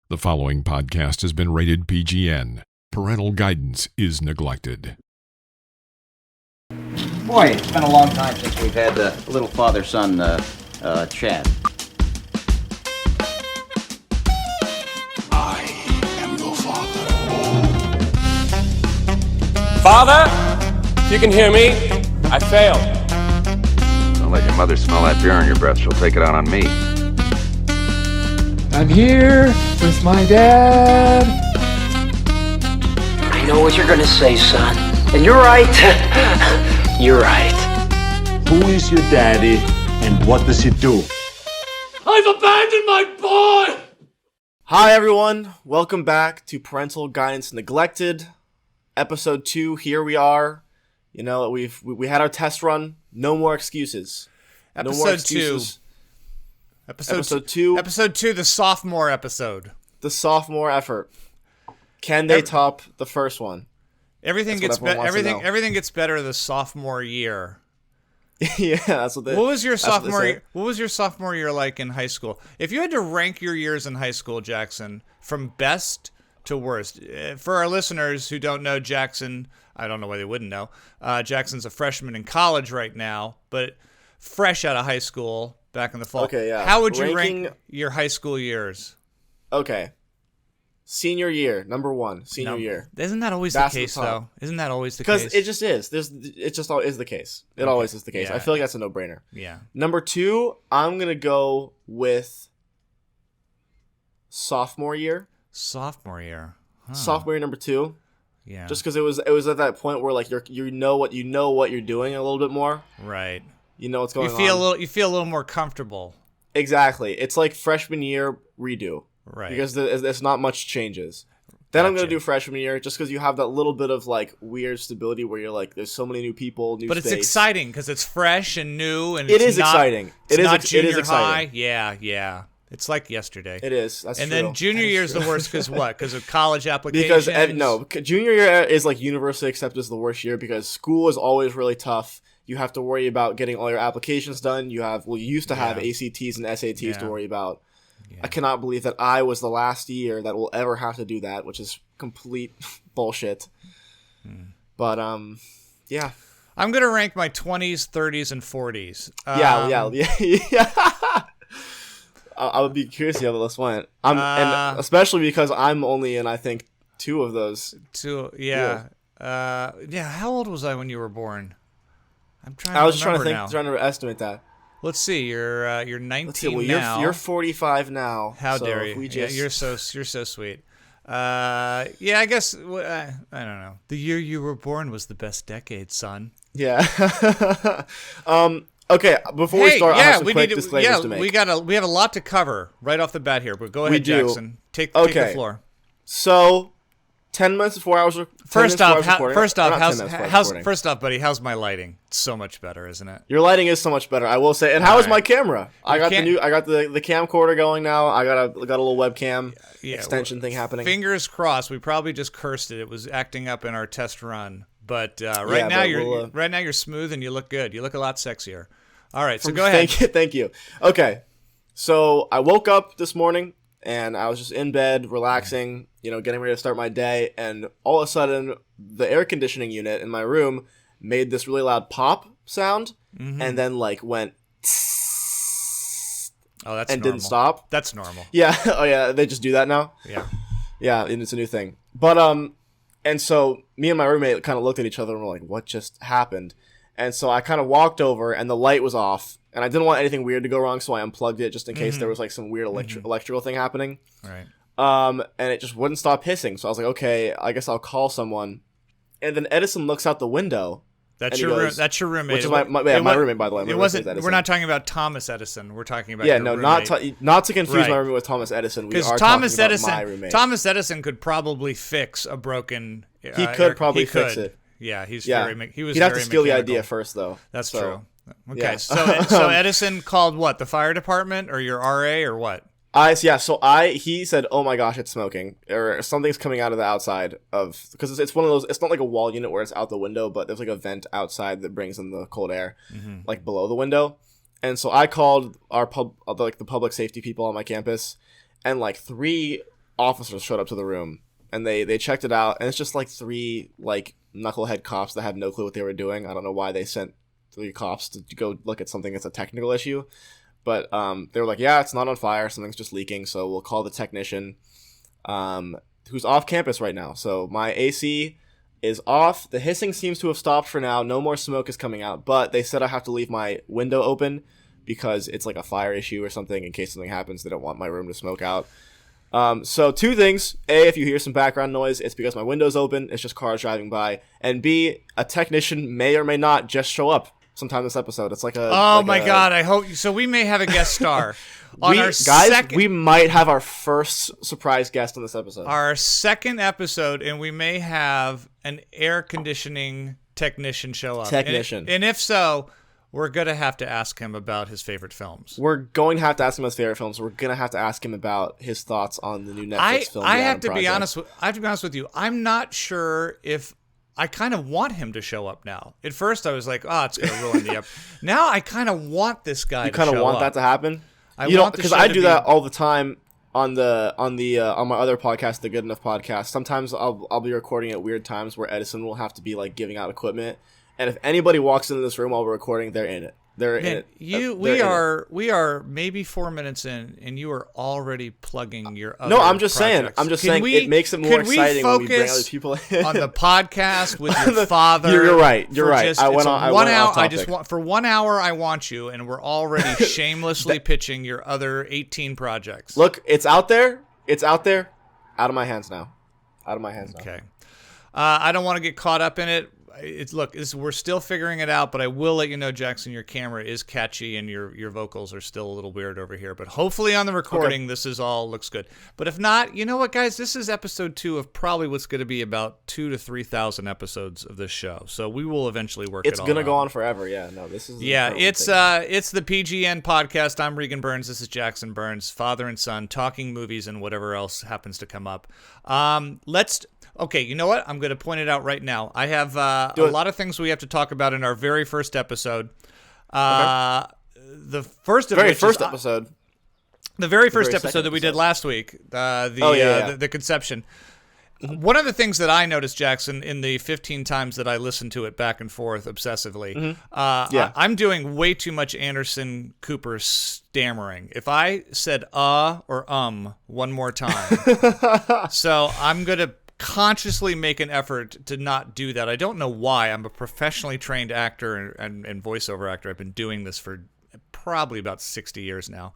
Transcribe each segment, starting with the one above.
The following podcast has been rated PGN. Parental guidance is neglected. Boy, it's been a long time since we've had a little father-son chat. I am your father. Father, if you can hear me, I failed. Don't let your mother smell that beer on your breath. She'll take it out on me. I'm here with my dad. I know what you're gonna say, son. And you're right. You're right. Who is your daddy and what does he do? I've abandoned my boy! Hi everyone, welcome back to Parental Guidance Neglected, episode 2. Here we are. You know, we had our test run. No more excuses. Episode no more excuses. 2. Episode 2, the sophomore episode. The sophomore effort. Can they top the first one? Everything gets better the sophomore year. Yeah, that's what they. What was your sophomore year? What was your sophomore year like in high school? If you had to rank your years in high school, Jackson, from best to worst, for our listeners who don't know Jackson, I don't know why they wouldn't know. Jackson's a freshman in college right now, but fresh out of high school back in the fall. Okay, yeah. How would you rank your high school years? Okay. Senior year, number 1. Senior year. Isn't that always the case, though? Isn't that always the case? Because it just is. It just is the case. It always is the case. Yeah. I feel like that's a no-brainer. Yeah. Number 2, I'm going to go with sophomore year. Sophomore year. Huh. Sophomore year, number 2. Yeah. Just because it was at that point where like you know what you're doing a little bit more. Right. You know what's going on. You feel a little more comfortable. Exactly. It's like freshman year redo. Right. Because there's not much changes. Then I'm going to do freshman year just because you have that little bit of like weird stability where you're like, there's so many new people, new But space. it's exciting because it's fresh and new. And it is exciting. It is exciting. high. Yeah. It's like yesterday. It is. That's and true. then junior year is the worst because what? Because of college applications? Because junior year is like universally accepted as the worst year because school is always really tough. You have to worry about getting all your applications done. You used to have ACTs and SATs to worry about. Yeah. I cannot believe that I was the last year that will ever have to do that, which is complete bullshit. But yeah. I'm gonna rank my 20s, 30s, and 40s. Yeah. I would be curious to see how the list went. And especially because I'm only in, I think, 2 of those. 2, yeah. How old was I when you were born? I'm trying. I was trying to estimate that. Let's see. You're 19 Let's see, well, now. You're 45 now. How dare you? You're so sweet. I guess I don't know. The year you were born was the best decade, son. Yeah. Okay, before we start, I have some quick disclaimers to make. We have a lot to cover right off the bat here, but go ahead, Jackson. Take the floor. So, 10 minutes before I was First off, buddy, how's my lighting? It's so much better, isn't it? Your lighting is so much better, I will say. And how is my camera? I got the camcorder going now. I got a little webcam extension thing happening. Fingers crossed. We probably just cursed it. It was acting up in our test run. But right now you're smooth and you look good. You look a lot sexier. All right, so go ahead. Thank you. Okay, so I woke up this morning and I was just in bed, relaxing, getting ready to start my day, and all of a sudden the air conditioning unit in my room made this really loud pop sound, and then like went. Oh, that's and normal. Didn't stop. That's normal. Yeah. Oh yeah, they just do that now. Yeah. Yeah, and it's a new thing. But and so me and my roommate kind of looked at each other and were like, "What just happened?" And so I kind of walked over, and the light was off, and I didn't want anything weird to go wrong, so I unplugged it just in case there was like some weird electrical thing happening. Right. And it just wouldn't stop hissing, so I was like, "Okay, I guess I'll call someone." And then Edison looks out the window. That's your roommate. Which is my roommate, by the way. It wasn't. We're not talking about Thomas Edison. We're talking about not to confuse my roommate with Thomas Edison. We are talking about my roommate. Thomas Edison could probably fix a broken. He could probably fix it. Yeah, he'd have to steal the idea first, though. That's true. Okay, so Edison called what? The fire department or your RA or what? He said, "Oh my gosh, it's smoking, or something's coming out of the outside of," because it's one of those. It's not like a wall unit where it's out the window, but there's like a vent outside that brings in the cold air, like below the window. And so I called our the public safety people on my campus, and like 3 officers showed up to the room, and they checked it out, and it's just like 3 like knucklehead cops that have no clue what they were doing. I don't know why they sent 3 cops to go look at something that's a technical issue, but they were like, yeah, it's not on fire, something's just leaking, so we'll call the technician, who's off campus right now. So my AC is off. The hissing seems to have stopped for now. No more smoke is coming out, but they said I have to leave my window open because it's like a fire issue or something. In case something happens, they don't want my room to smoke out. So 2 things. A, if you hear some background noise, it's because my window's open. It's just cars driving by. And B, a technician may or may not just show up sometime this episode. It's like a... Oh my God, I hope... So we may have a guest star. We might have our first surprise guest on this episode. Our second episode, and we may have an air conditioning technician show up. And if so, we're going to have to ask him about his favorite films. We're going to have to ask him about his favorite films. We're going to have to ask him about his thoughts on the new Netflix film. I have to be honest with you. I'm not sure if... I kind of want him to show up now. At first, I was like, it's going to ruin the episode. Now, I kind of want this guy to show up. You kind of want that to happen? Because I do that all the time on my other podcast, the Good Enough podcast. Sometimes I'll be recording at weird times where Edison will have to be like giving out equipment, and if anybody walks into this room while we're recording, they're in it. We are maybe 4 minutes in, and you are already plugging your other I'm just projects. saying it makes it more exciting when we bring other people in. On the podcast with your father. You're right. I went on. For 1 hour, I want you, and we're already shamelessly pitching your other 18 projects. Look, it's out there. Out of my hands now. Okay. I don't want to get caught up in it. We're still figuring it out, but I will let you know, Jackson, your camera is catchy and your vocals are still a little weird over here. But hopefully on the recording, This is all looks good. But if not, you know what, guys? This is episode 2 of probably what's going to be about 2,000 to 3,000 episodes of this show. So we will eventually work it all out. It's going to go on forever. Yeah, no, this is... Yeah, it's the PGN podcast. I'm Regan Burns. This is Jackson Burns, father and son, talking movies and whatever else happens to come up. Okay, you know what? I'm going to point it out right now. I have a lot of things we have to talk about in our very first episode. The very first episode that we did last week, the conception. Mm-hmm. One of the things that I noticed, Jackson, in the 15 times that I listened to it back and forth obsessively, I'm doing way too much Anderson Cooper stammering. If I said or one more time, so I'm going to consciously make an effort to not do that. I don't know why. I'm a professionally trained actor and voiceover actor. I've been doing this for probably about 60 years now.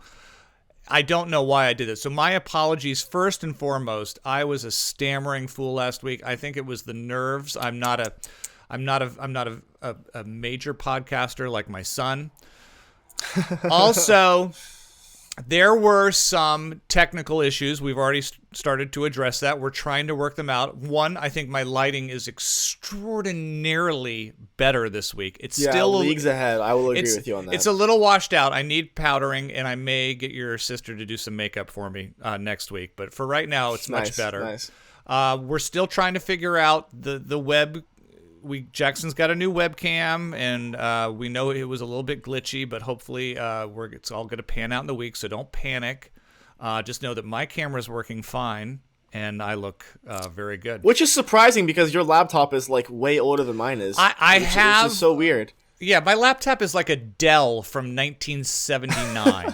I don't know why I did it. So my apologies first and foremost. I was a stammering fool last week. I think it was the nerves. I'm not a major podcaster like my son. Also, there were some technical issues. We've already started to address that. We're trying to work them out. One, I think my lighting is extraordinarily better this week. It's still leagues ahead. I will agree with you on that. It's a little washed out. I need powdering, and I may get your sister to do some makeup for me next week. But for right now, it's much better. Nice. We're still trying to figure out the web. Jackson's got a new webcam, and we know it was a little bit glitchy, but hopefully it's all going to pan out in the week, so don't panic. Just know that my camera's working fine, and I look very good. Which is surprising because your laptop is like way older than mine is. Which is so weird. Yeah, my laptop is like a Dell from 1979.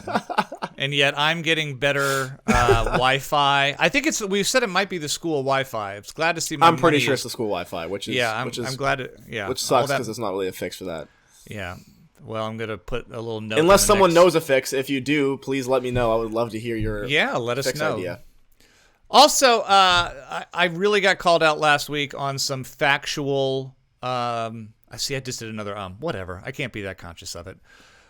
And yet I'm getting better Wi-Fi. I think we've said it might be the school Wi-Fi. I'm glad to see I'm pretty sure it's the school Wi-Fi, which I'm glad which sucks because it's not really a fix for that. Yeah. Well, I'm going to put a little note. Unless someone knows a fix. If you do, please let me know. I would love to hear your let us know. Idea. Also, I really got called out last week on some factual I just did another whatever. I can't be that conscious of it.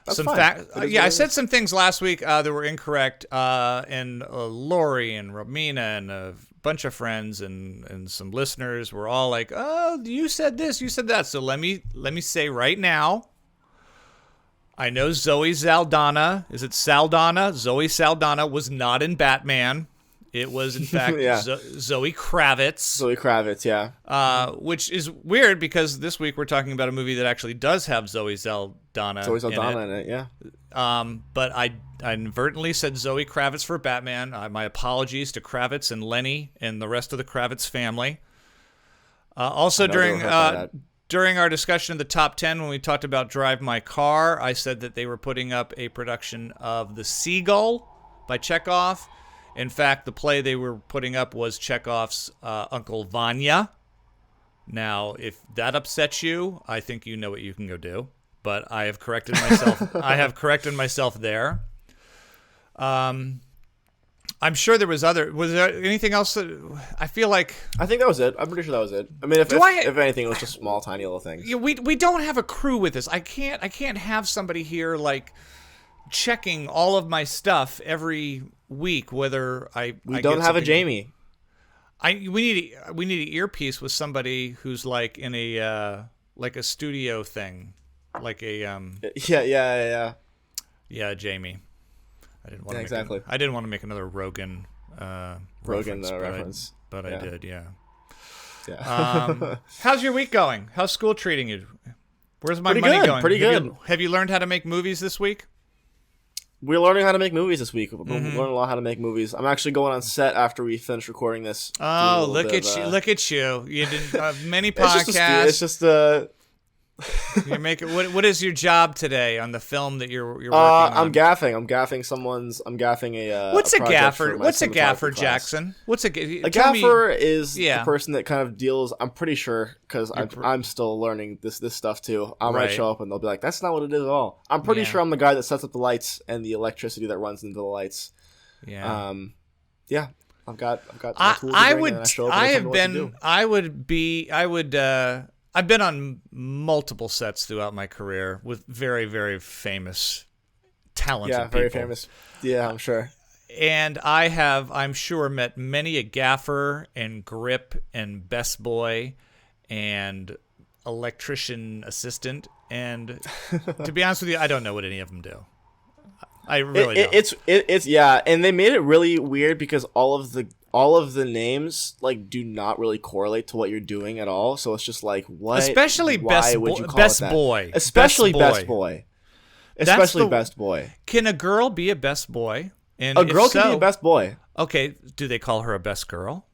That's fine. I said some things last week that were incorrect, and Lori and Romina and a bunch of friends and some listeners were all like, "Oh, you said this, you said that." So let me say right now, I know Zoe Saldana. Is it Saldana? Zoe Saldana was not in Batman. It was, in fact, Yeah. Zoe Kravitz. Zoe Kravitz, yeah. Which is weird because this week we're talking about a movie that actually does have Zoe Saldana. Zoe Saldana in it, yeah. But I inadvertently said Zoe Kravitz for Batman. My apologies to Kravitz and Lenny and the rest of the Kravitz family. Also, during our discussion of the top 10, when we talked about Drive My Car, I said that they were putting up a production of The Seagull by Chekhov. In fact, the play they were putting up was Chekhov's Uncle Vanya. Now, if that upsets you, I think you know what you can go do. But I have corrected myself. I have corrected myself there. I'm sure there was there anything else that I feel like? I think that was it. I'm pretty sure that was it. I mean, if anything, it was just small, tiny little things. Yeah, we don't have a crew with this. I can't have somebody here like checking all of my stuff every week. Whether we don't have a Jamie. We need an earpiece with somebody who's like in a studio thing, like a yeah, Jamie. I didn't want to I didn't want to make another Rogan reference, but I did. Yeah. How's your week going? How's school treating you? Where's my money going? Pretty good. Have you learned how to make movies this week? We're learning how to make movies this week. We're learning a lot how to make movies. I'm actually going on set after we finish recording this. Oh, look at you! Look at you! You didn't have many podcasts. It's just You're making what is your job today on the film that you're working on? I'm gaffing. I'm gaffing a. What's a gaffer? What's a gaffer, Jackson? What's a gaffer? Is the person that kind of deals. I'm pretty sure because I'm still learning this stuff too. I might show up and they'll be like, "That's not what it is at all." I'm pretty sure I'm the guy that sets up the lights and the electricity that runs into the lights. Yeah. Yeah. I've got my tools to bring in and I show up and I tell them what to do. I've been on multiple sets throughout my career with very, very famous, talented people. Yeah, very famous. Yeah, I'm sure. And I have, I'm sure, met many a gaffer and grip and best boy and electrician assistant. And to be honest with you, I don't know what any of them do. I really don't. It's and they made it really weird because all of the names like do not really correlate to what you're doing at all. So it's just like what? Especially best boy. Especially best boy. Especially best boy. Can a girl be a best boy? And a girl can be a best boy. Okay, do they call her a best girl?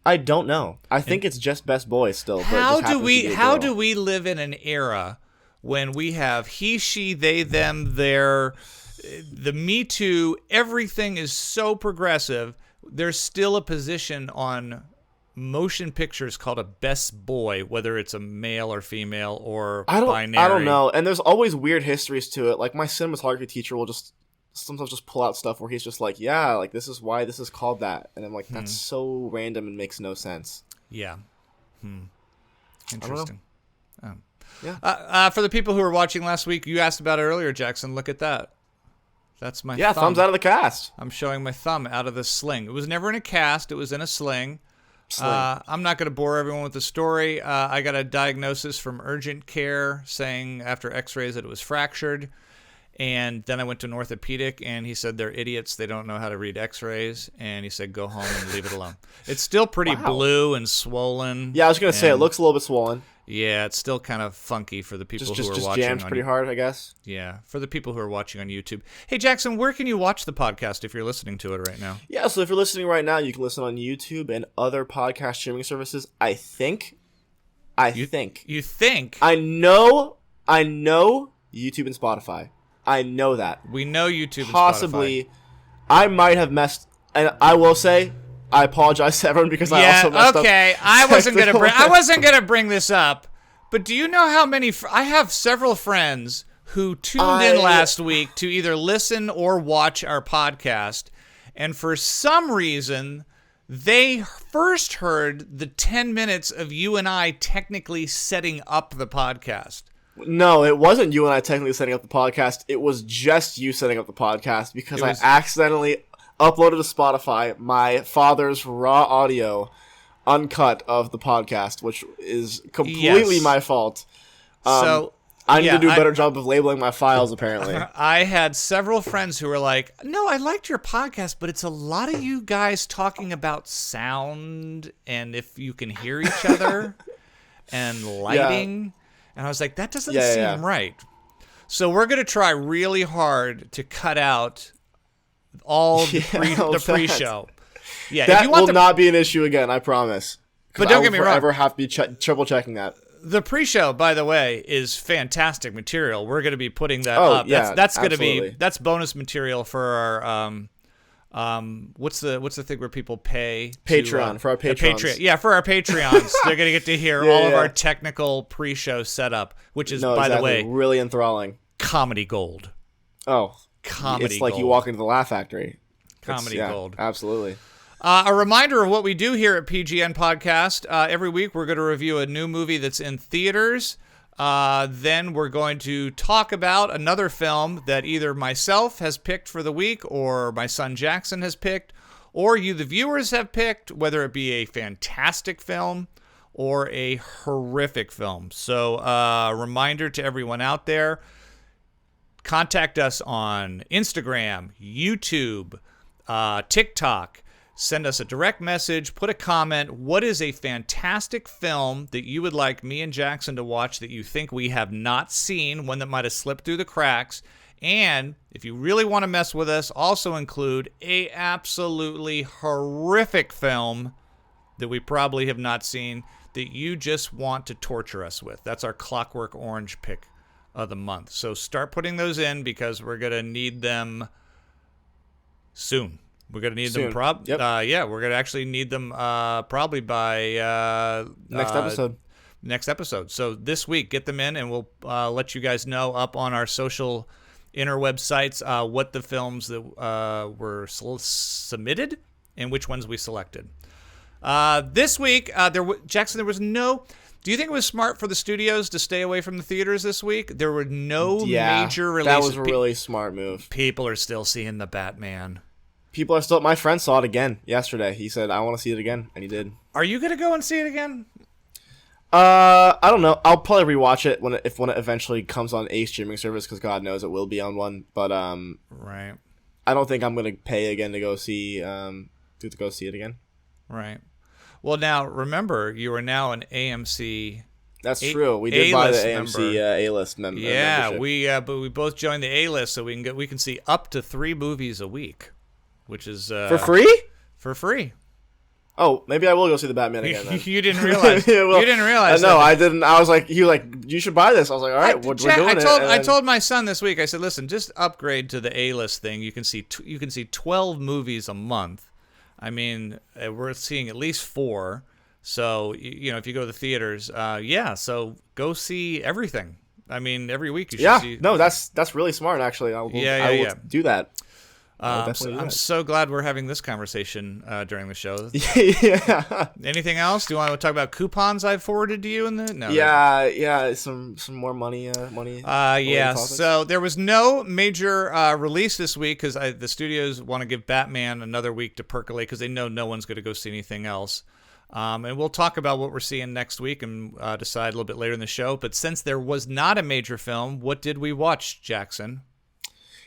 I don't know. I think it's just best boy still. How do we live in an era when we have he, she, they, them, their, the Me Too, everything is so progressive? There's still a position on motion pictures called a best boy, whether it's a male or female or binary. I don't know. And there's always weird histories to it. Like my cinematography teacher will sometimes just pull out stuff where he's just like, yeah, like this is why this is called that. And I'm like, that's so random and makes no sense. Yeah. Interesting. Yeah. For the people who were watching last week, you asked about it earlier, Jackson. Look at that. That's my thumb. Thumbs out of the cast. I'm showing my thumb out of the sling. It was never in a cast. It was in a sling. I'm not going to bore everyone with the story. I got a diagnosis from urgent care saying after x-rays that it was fractured. And then I went to an orthopedic, and he said they're idiots. They don't know how to read x-rays. And he said, go home and leave it alone. It's still pretty blue and swollen. Yeah, I was going to say, it looks a little bit swollen. Yeah, it's still kind of funky for the people who are watching. Just jams pretty hard, I guess. Yeah, for the people who are watching on YouTube. Hey, Jackson, where can you watch the podcast if you're listening to it right now? Yeah, so if you're listening right now, you can listen on YouTube and other podcast streaming services. I think. You think? I know YouTube and Spotify. I know that. We know YouTube and Possibly, Spotify. I might have messed, and I will say, I apologize to everyone because I also messed up. I wasn't gonna bring this up, but do you know how many? I have several friends who tuned in last week to either listen or watch our podcast, and for some reason, they first heard the 10 minutes of you and I technically setting up the podcast. No, it wasn't you and I technically setting up the podcast. It was just you setting up the podcast because I accidentally uploaded to Spotify my father's raw audio uncut of the podcast, which is completely my fault. I need to do a better job of labeling my files, apparently. I had several friends who were like, no, I liked your podcast, but it's a lot of you guys talking about sound and if you can hear each other and lighting. Yeah. And I was like, that doesn't seem right. So we're going to try really hard to cut out all the pre-show. Yeah, that will not be an issue again, I promise. But don't get me wrong. I will forever have to be triple checking that. The pre-show, by the way, is fantastic material. We're going to be putting that up. Yeah, that's going to be bonus material for our what's the thing where people pay Patreon for our Patreons. For our Patreons. They're going to get to hear all of our technical pre-show setup, which is by the way really enthralling. Comedy gold. Oh, comedy! It's like you walk into the Laugh Factory. Comedy gold. Absolutely. A reminder of what we do here at PGN Podcast. Every week we're going to review a new movie that's in theaters. Then we're going to talk about another film that either myself has picked for the week or my son Jackson has picked, or you, the viewers, have picked, whether it be a fantastic film or a horrific film. So reminder to everyone out there, contact us on Instagram, YouTube, TikTok. Send us a direct message, put a comment. What is a fantastic film that you would like me and Jackson to watch that you think we have not seen, one that might have slipped through the cracks? And if you really want to mess with us, also include a absolutely horrific film that we probably have not seen that you just want to torture us with. That's our Clockwork Orange pick of the month. So start putting those in because we're going to need them soon. We're going to need them we're going to actually need them probably by next episode. Next episode. So this week, get them in and we'll let you guys know up on our social interweb sites what the films that were submitted and which ones we selected. This week, Jackson, there was no... Do you think it was smart for the studios to stay away from the theaters this week? There were no major releases. That was a really smart move. People are still seeing the Batman. People are still... My friend saw it again yesterday. He said, I want to see it again, and he did. Are you going to go and see it again? I don't know. I'll probably rewatch it when it eventually comes on a streaming service, because God knows it will be on one. But right. I don't think I'm going to pay again to go see it again. Right. Well, now, remember, you are now an AMC... That's true. We did buy the AMC A-list membership. Yeah, but we both joined the A-list, so we can see up to 3 movies a week. Which is for free? For free. Oh, maybe I will go see the Batman again. Then. You didn't realize. You didn't realize. No, I didn't. I was like, you should buy this. I was like, all right, we're doing it. I told my son this week. I said, listen, just upgrade to the A-list thing. You can see 12 movies a month. I mean, we're seeing at least 4. So if you go to the theaters, so go see everything. I mean, every week you should see. No, that's really smart. Actually, I will do that. I'm so glad we're having this conversation during the show. Yeah. Anything else? Do you want to talk about coupons I've forwarded to you? No. Yeah. Some more money. So there was no major release this week because the studios want to give Batman another week to percolate because they know no one's going to go see anything else. And we'll talk about what we're seeing next week and decide a little bit later in the show. But since there was not a major film, what did we watch, Jackson?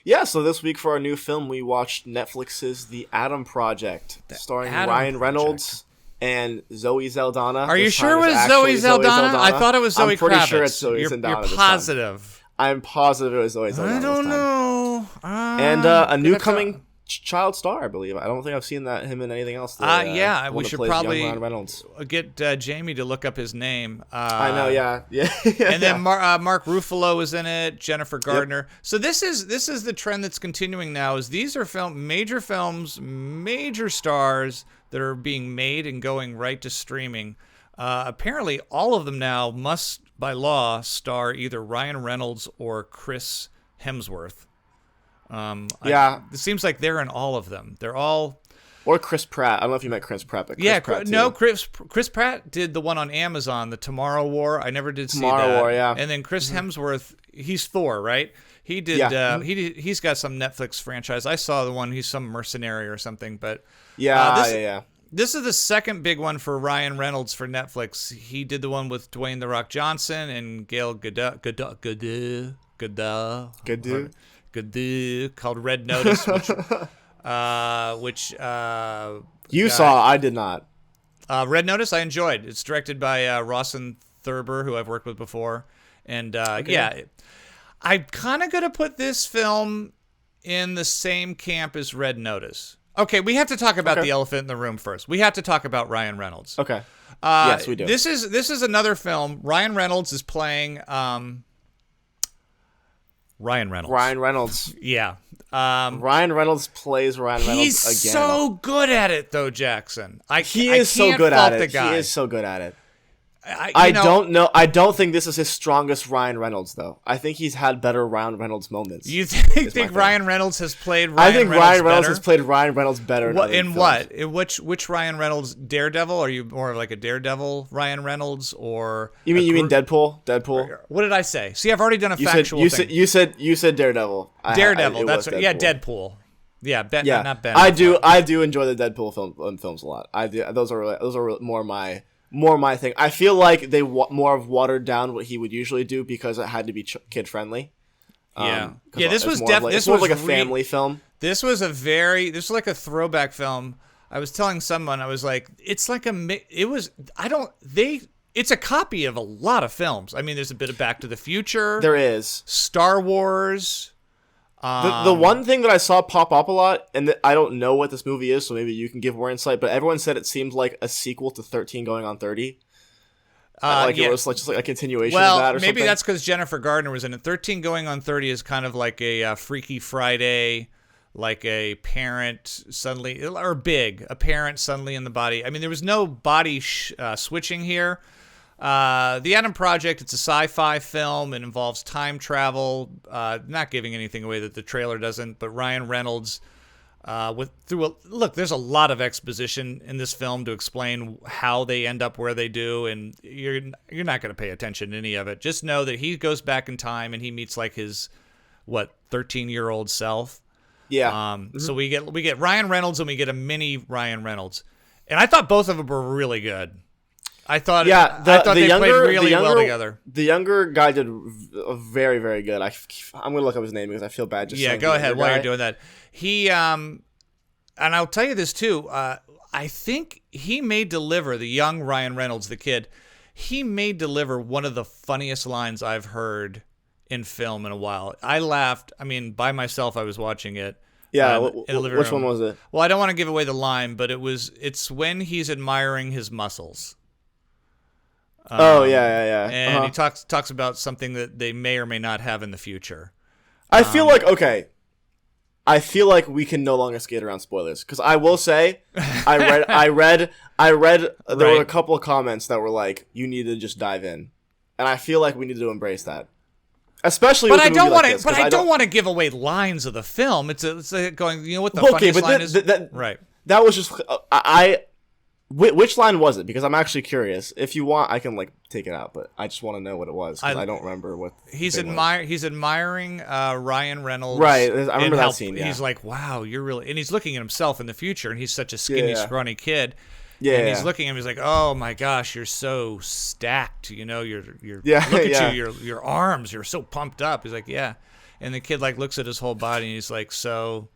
Yeah, so this week for our new film, we watched Netflix's The Adam Project, starring Ryan Reynolds and Zoe Saldana. Are you sure it was Zoe Saldana? I thought it was Zoe Kravitz. I'm pretty sure it's Zoe Saldana. You're positive? I'm positive it was Zoe Saldana. I don't know. And a new coming child star, I believe. I don't think I've seen him in anything else. We should probably get Jamie to look up his name. I know, yeah. And then Mark Ruffalo is in it, Jennifer Gardner. Yep. So this is the trend that's continuing now. Is these are major films, major stars that are being made and going right to streaming. Apparently, all of them now must, by law, star either Ryan Reynolds or Chris Hemsworth. It seems like they're in all of them. They're all... Or Chris Pratt. I don't know if you meant Chris Pratt, but Chris Pratt too. Chris Pratt did the one on Amazon, the Tomorrow War. I never did see that. Tomorrow War, yeah. And then Chris Hemsworth, he's Thor, right? He did. Yeah. He's got some Netflix franchise. I saw the one. He's some mercenary or something. But this is the second big one for Ryan Reynolds for Netflix. He did the one with Dwayne The Rock Johnson and Gail Gadot called Red Notice, which you saw. I did not. Red Notice, I enjoyed. It's directed by Rawson Thurber, who I've worked with before. And I'm kind of going to put this film in the same camp as Red Notice. Okay, we have to talk about the elephant in the room first. We have to talk about Ryan Reynolds. Okay. Yes, we do. This is another film. Ryan Reynolds is playing Ryan Reynolds. Ryan Reynolds. Yeah. Ryan Reynolds plays Ryan Reynolds again. He's so good at it, though, Jackson. He is so good at it. He is so good at it. I don't know. I don't think this is his strongest Ryan Reynolds, though. I think he's had better Ryan Reynolds moments. You think Ryan Reynolds has played Ryan Reynolds better? I think Ryan Reynolds has played Ryan Reynolds better. In what? In which Ryan Reynolds? Daredevil? Are you more of like a Daredevil Ryan Reynolds, or you mean Deadpool? Deadpool. What did I say? See, I've already done a factual thing. You said Daredevil. Daredevil. That's right. Yeah, Deadpool. Yeah, not Ben. I do enjoy the Deadpool films a lot. I do. Those are more my thing. I feel like they more have watered down what he would usually do because it had to be kid friendly. This was like a family film. This was like a throwback film. I was telling someone, I was like, it's like it's a copy of a lot of films. I mean, there's a bit of Back to the Future. There is Star Wars. The one thing that I saw pop up a lot, and I don't know what this movie is, so maybe you can give more insight, but everyone said it seemed like a sequel to 13 Going on 30. It was just like a continuation of that or something. Maybe that's because Jennifer Gardner was in it. 13 Going on 30 is kind of like a Freaky Friday, like a parent suddenly in the body. I mean, there was no body switching here. The Adam Project, it's a sci-fi film. It involves time travel. Not giving anything away that the trailer doesn't, but Ryan Reynolds, there's a lot of exposition in this film to explain how they end up where they do, and you're not going to pay attention to any of it. Just know that he goes back in time and he meets like his 13-year-old self. Yeah. So we get Ryan Reynolds and we get a mini Ryan Reynolds, and I thought both of them were really good. I thought they played really well together. The younger guy did very, very good. I'm going to look up his name because I feel bad. Go ahead while you're doing that. He, and I'll tell you this too, I think he may deliver, the young Ryan Reynolds, the kid, he may deliver one of the funniest lines I've heard in film in a while. I laughed. I mean, by myself, I was watching it. Yeah, which one was it? Well, I don't want to give away the line, but it's when he's admiring his muscles. Yeah. And he talks about something that they may or may not have in the future. I feel like we can no longer skate around spoilers, because I will say I read there were a couple of comments that were like, you need to just dive in, and I feel like we need to embrace that, especially. But I don't want to give away lines of the film. It's like going, you know what the funniest line is? Right. That was just Which line was it? Because I'm actually curious. If you want, I can take it out, but I just want to know what it was, because I don't remember what he's admiring Ryan Reynolds. Right, I remember that scene. Yeah. He's like, "Wow, you're really," and he's looking at himself in the future, and he's such a skinny, scrawny kid. Yeah, and he's looking at him. He's like, "Oh my gosh, you're so stacked. You know, you're look at you, your arms, you're so pumped up." He's like, "Yeah," and the kid looks at his whole body, and he's like, "So."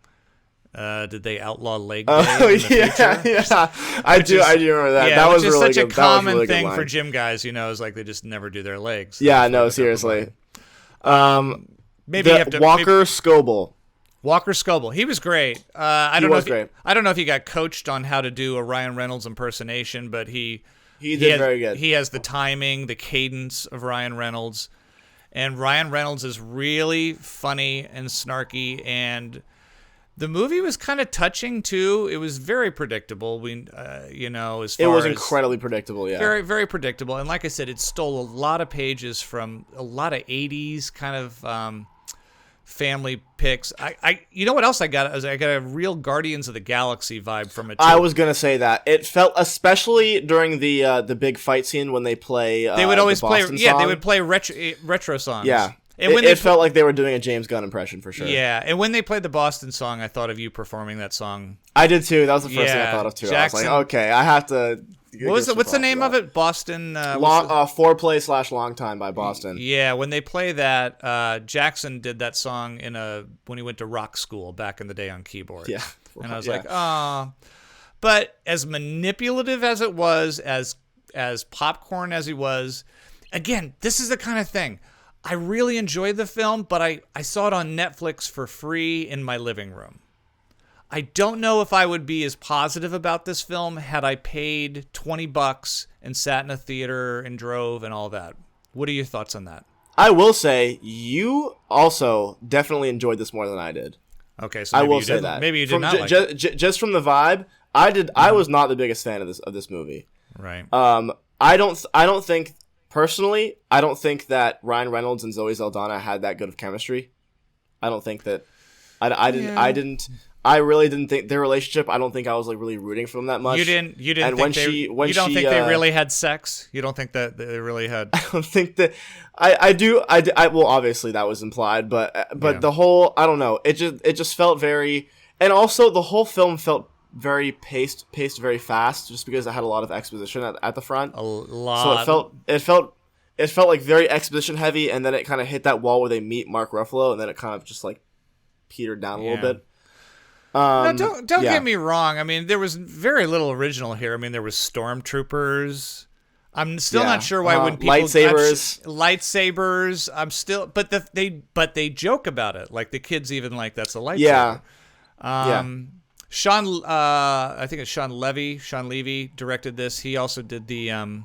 Did they outlaw leg day in the future? Yeah. I do remember that. Yeah, that was really such good. a common really thing for gym guys, is like they just never do their legs. Yeah, no, seriously. Maybe Walker Scoble. Walker Scoble, he was great. I don't know if he got coached on how to do a Ryan Reynolds impersonation, but he did very good. He has the timing, the cadence of Ryan Reynolds, and Ryan Reynolds is really funny and snarky, and the movie was kind of touching too. It was very predictable. It was incredibly predictable. Yeah, very, very predictable. And like I said, it stole a lot of pages from a lot of '80s kind of family picks. You know what else I got? I got a real Guardians of the Galaxy vibe from it too. I was gonna say that it felt, especially during the big fight scene when they play. They would always play. Boston Yeah, song. they would play retro songs. Yeah. And when it felt like they were doing a James Gunn impression for sure. Yeah, and when they played the Boston song, I thought of you performing that song. I did too. That was the first thing I thought of too. Jackson, I was like, okay, I have to. What's the name of it? Boston. Foreplay / Long Time by Boston. Yeah, when they play that, Jackson did that song when he went to rock school back in the day on keyboard. Yeah, and I was like, oh. But as manipulative as it was, as popcorn as he was, again, this is the kind of thing. I really enjoyed the film, but I saw it on Netflix for free in my living room. I don't know if I would be as positive about this film had I paid $20 and sat in a theater and drove and all that. What are your thoughts on that? I will say you also definitely enjoyed this more than I did. Okay, so I will say that maybe you did not like it. Just from the vibe, I did. I was not the biggest fan of this movie. Right. I don't think personally. I don't think that Ryan Reynolds and Zoe Saldana had that good of chemistry. I don't think that. I really didn't think their relationship. I don't think I was like really rooting for them that much. You didn't. And think you don't think they really had sex? You don't think that they really had? I don't think that. I do. Well, obviously that was implied, but the whole. I don't know. It just felt very. And also the whole film felt very paced very fast, just because it had a lot of exposition at the front. A lot. So it felt like very exposition heavy, and then it kind of hit that wall where they meet Mark Ruffalo, and then it kind of just like petered down a little bit. No, don't get me wrong. I mean, there was very little original here. I mean, there was stormtroopers. I'm still not sure why when people lightsabers. I'm still, but they joke about it. Like the kids even like that's a lightsaber. Sean, I think it's Sean Levy directed this. He also did the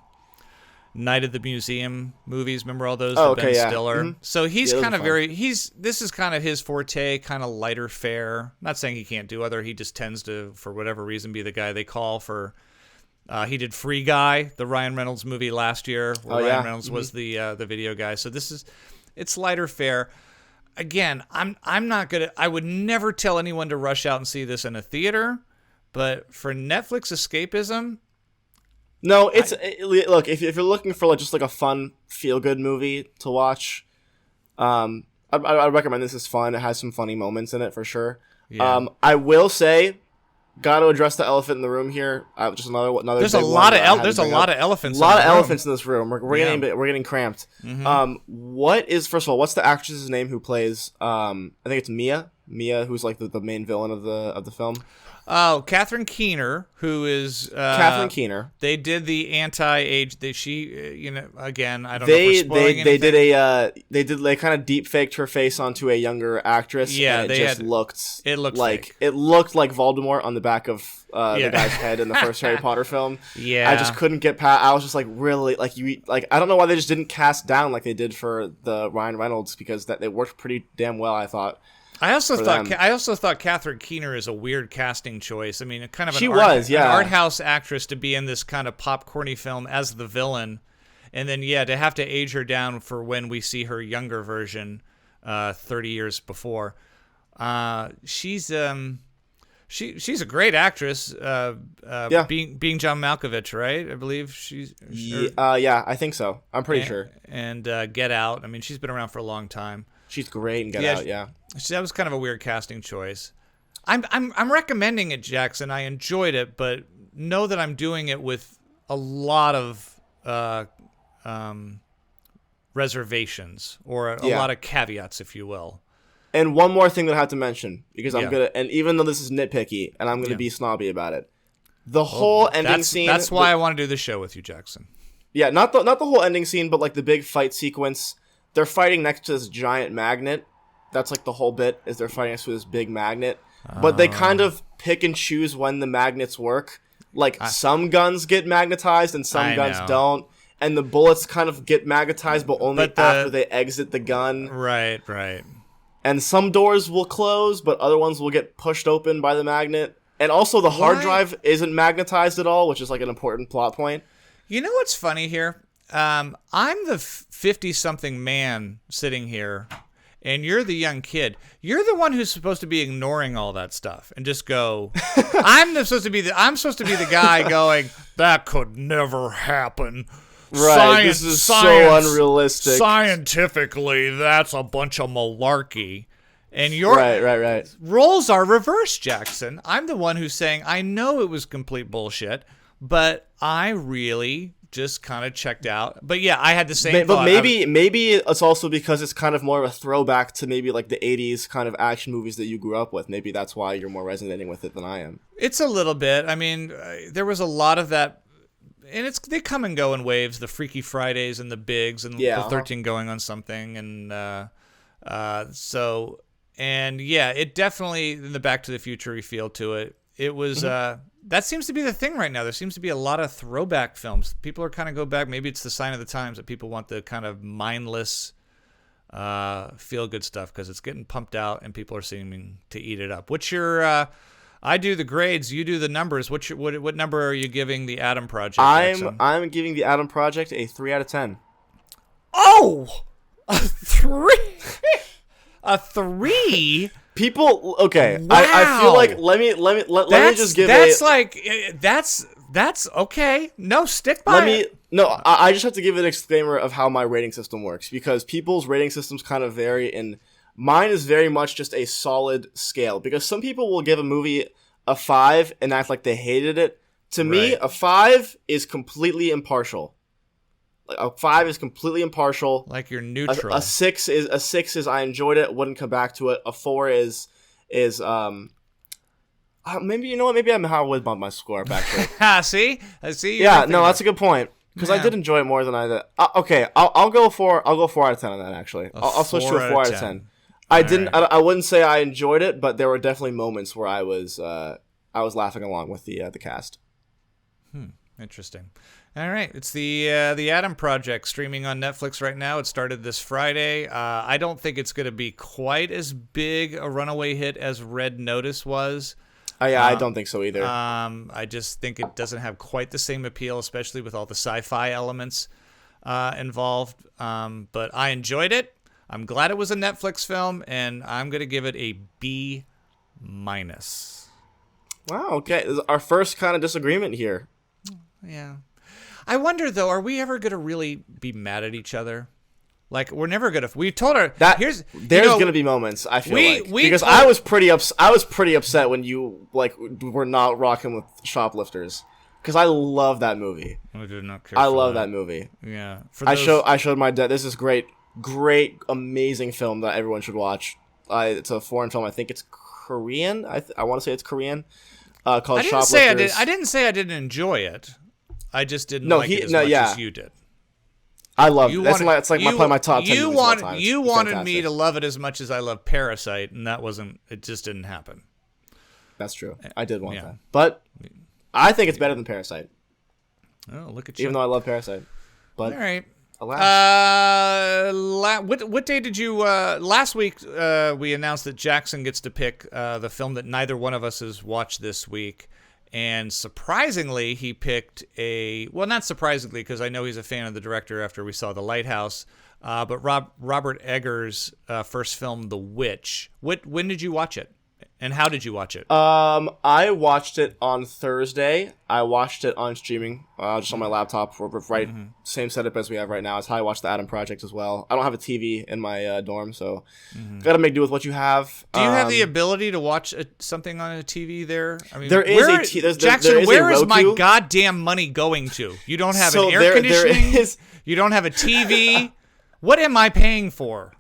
Night of the Museum movies. Remember all those? Ben Stiller. Mm-hmm. So he's kind of this is kind of his forte, kind of lighter fare. Not saying he can't do other. He just tends to, for whatever reason, be the guy they call for. He did Free Guy, the Ryan Reynolds movie last year, where Ryan Reynolds was the video guy. So it's lighter fare. Again, I'm not gonna. I would never tell anyone to rush out and see this in a theater, but for Netflix escapism. No, look, if you're looking for just like a fun, feel-good movie to watch, I recommend this. Is fun. It has some funny moments in it for sure. Yeah. I will say, got to address the elephant in the room here. Just another. There's a lot of elephants. A lot of elephants in this room. We're getting cramped. Mm-hmm. First of all, what's the actress's name who plays? I think it's Mia. Mia, who's like the main villain of the film. Oh, Catherine Keener, who is Catherine Keener. They did the anti-age. Again, I don't know if we're spoiling anything. They kind of deep faked her face onto a younger actress. Yeah, and it looked like fake. It looked like Voldemort on the back of the guy's head in the first Harry Potter film. Yeah, I just couldn't get past. I was just like, really, I don't know why they just didn't cast down like they did for the Ryan Reynolds, because they worked pretty damn well, I thought. I also thought Catherine Keener is a weird casting choice. I mean, kind of an art house actress to be in this kind of popcorny film as the villain, and then to have to age her down for when we see her younger version, 30 years before. She's a great actress. Being John Malkovich, right? I believe she's. I think so. I'm pretty sure. And Get Out. I mean, she's been around for a long time. She's great in Get Out, yeah. That was kind of a weird casting choice. I'm recommending it, Jackson. I enjoyed it, but know that I'm doing it with a lot of reservations or a lot of caveats, if you will. And one more thing that I have to mention, because and even though this is nitpicky, and I'm gonna be snobby about it, the whole ending scene. That's why I want to do the show with you, Jackson. Yeah, not the whole ending scene, but like the big fight sequence. They're fighting next to this giant magnet. That's like the whole bit, is they're fighting next to this big magnet. But they kind of pick and choose when the magnets work. Like some guns get magnetized and some guns don't. And the bullets kind of get magnetized, but only after they exit the gun. Right. And some doors will close, but other ones will get pushed open by the magnet. And also the hard drive isn't magnetized at all, which is like an important plot point. You know what's funny here? I'm the 50-something man sitting here, and you're the young kid. You're the one who's supposed to be ignoring all that stuff and just go. I'm supposed to be the guy going, that could never happen. Right, this is so unrealistic. Scientifically, that's a bunch of malarkey. And your right. roles are reversed, Jackson. I'm the one who's saying, I know it was complete bullshit, but I really just kind of checked out. But yeah, I had the same thought. But maybe it's also because it's kind of more of a throwback to maybe like the 80s kind of action movies that you grew up with. Maybe that's why you're more resonating with it than I am. It's a little bit. I mean, there was a lot of that. And they come and go in waves, the Freaky Fridays and the Bigs and the 13 going on something. And it definitely, in the Back to the Future feel to it. It was, that seems to be the thing right now. There seems to be a lot of throwback films. People are kind of go back. Maybe it's the sign of the times that people want the kind of mindless, feel-good stuff because it's getting pumped out and people are seeming to eat it up. What's your... I do the grades. You do the numbers. What number are you giving the Adam Project? I'm giving the Adam Project a 3 out of 10. Oh, a 3, a 3. People, okay. Wow. I feel like let me just give that's okay. No, stick by it. I just have to give a disclaimer of how my rating system works because people's rating systems kind of vary and mine is very much just a solid scale because some people will give a movie a 5 and act like they hated it. To me, a 5 is completely impartial. Like a 5 is completely impartial. Like you're neutral. A 6 is I enjoyed it, wouldn't come back to it. A 4 is maybe you know what? Maybe I'm how I would bump my score back. I see. Yeah, no, that's a good point. Because I did enjoy it more than I did. Okay, I'll go 4 out of 10 on that. Actually, I'll switch to a 4 out of 10. I wouldn't say I enjoyed it, but there were definitely moments where I was laughing along with the cast. Interesting. All right, it's the Adam Project streaming on Netflix right now. It started this Friday. I don't think it's going to be quite as big a runaway hit as Red Notice was. I don't think so either. I just think it doesn't have quite the same appeal, especially with all the sci-fi elements involved. But I enjoyed it. I'm glad it was a Netflix film, and I'm going to give it a B-. Wow, okay. This is our first kind of disagreement here. Yeah. I wonder, though, are we ever going to really be mad at each other? Like, we're never going to... We told her... There's going to be moments, I feel because I was pretty upset when you, like, were not rocking with Shoplifters. Because I love that movie. I did not care I love that movie. Yeah. I showed my dad... This is great, amazing film that everyone should watch. It's a foreign film. I think it's Korean. I want to say it's Korean. Called Shoplifters. I didn't say I didn't enjoy it. I just didn't like it as much as you did. I love it. It's like my top 10 movies of all time. You wanted me to love it as much as I love Parasite, and it just didn't happen. That's true. I did want that. But I think it's better than Parasite. Oh, look at you. Even though I love Parasite. But all right. Alas. What day did you... last week, we announced that Jackson gets to pick the film that neither one of us has watched this week. And surprisingly, he picked not surprisingly, because I know he's a fan of the director after we saw The Lighthouse, but Robert Eggers' first film, The Witch. When did you watch it? And how did you watch it? I watched it on Thursday. I watched it on streaming, just on my laptop. Same setup as we have right now. It's how I watched the Adam Project as well. I don't have a TV in my dorm, so gotta make do with what you have. Do you have the ability to watch something on a TV there? I mean, there is Jackson, where is my Roku. goddamn money going to? You don't have an air conditioning. You don't have a TV. What am I paying for?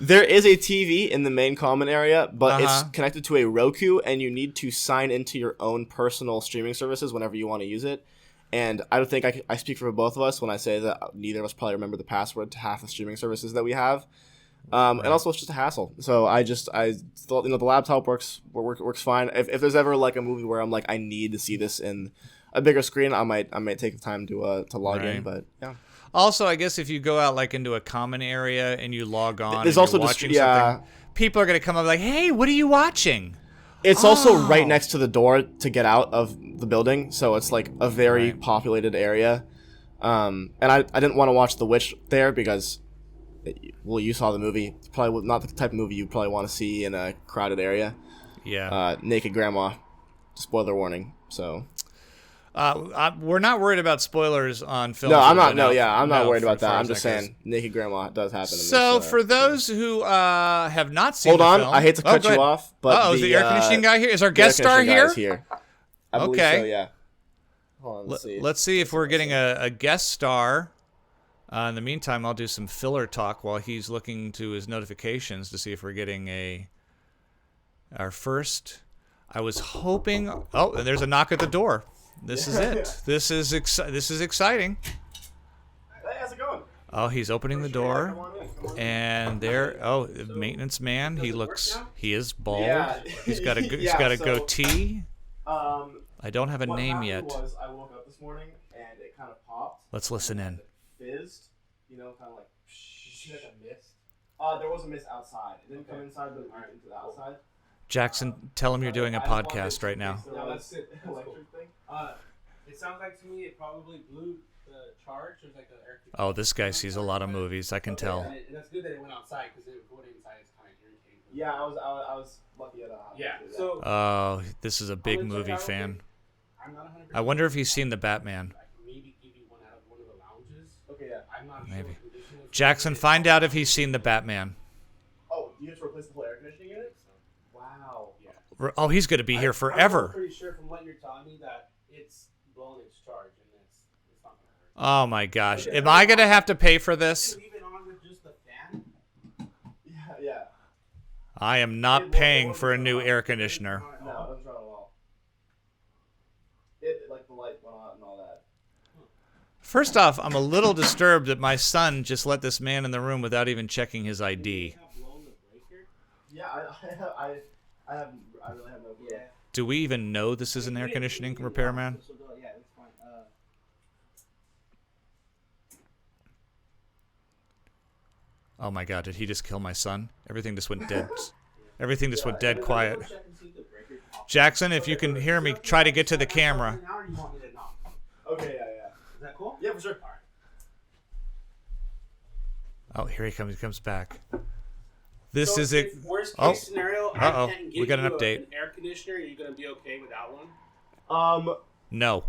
There is a TV in the main common area, but it's connected to a Roku, and you need to sign into your own personal streaming services whenever you want to use it. And I don't think I speak for both of us when I say that neither of us probably remember the password to half the streaming services that we have. And also, it's just a hassle. So I thought, the laptop works fine. If there's ever like a movie where I'm like, I need to see this in a bigger screen, I might take the time to log in. But yeah. Also, I guess if you go out like into a common area and you log on, there's also watching something, people are going to come up like, "Hey, what are you watching?" It's also right next to the door to get out of the building, so it's like a very populated area. And I didn't want to watch The Witch there because, you saw the movie. It's probably not the type of movie you probably want to see in a crowded area. Yeah. Naked grandma. Spoiler warning. So. We're not worried about spoilers on film. No, I'm not. No, yeah, I'm not worried about that. I'm just saying, naked grandma does happen. So, for those who have not seen, hold on, the film, I hate to cut you off, but is the air conditioning guy here? Is our guest star here? I believe okay. So, yeah. Hold on, let's see if we're getting a guest star. In the meantime, I'll do some filler talk while he's looking to his notifications to see if we're getting our first. I was hoping. Oh, and there's a knock at the door. This is it. This is exciting. Hey, how's it going? Oh, he's opening the door, and there. Oh, maintenance man. He is bald. Yeah. He's got a goatee. I don't have a name yet. I woke up this morning and it kind of popped. Let's listen in. Fizzed, kind of like. Did you see like a mist? There was a mist outside. It didn't come inside, but it went into the outside. Jackson, tell him you're doing a podcast right now. No, that's it. Electric thing. It sounds like to me it probably blew the charge. There's like an air. Oh, this guy sees a lot of movies. I can tell. And that's good that it went outside because it going inside is kind of irritating. Yeah, I was lucky enough. Yeah. So. Oh, this is a big movie fan. I wonder if he's seen the Batman. Maybe give you one out of one of the lounges. Okay, yeah. I'm not Maybe. Sure. Jackson, find out if he's seen the Batman. Oh, you have to replace the whole air conditioning unit? Wow. Yeah. Oh, he's going to be here forever. I'm pretty sure from what you're telling me that it's blown its charge and it's not going to hurt. Oh my gosh. Am I going to have to pay for this? Leave it on with just the fan? Yeah. I am not paying for a new air conditioner. No, it doesn't run at all. Like the light went on and all that. First off, I'm a little disturbed that my son just let this man in the room without even checking his ID. Yeah, I really have no clue. Do we even know this is an air conditioning repairman? Yeah, that's fine. Oh my god, did he just kill my son? Everything just went dead. Everything just went dead quiet. Jackson, if you can hear me, try to get to the camera. Okay, yeah. Is that cool? Yeah, for sure. Oh, here he comes. He comes back. This is it. Worst case scenario, uh-oh. I can give We got an you update. An air conditioner. Are you going to be okay without one? No.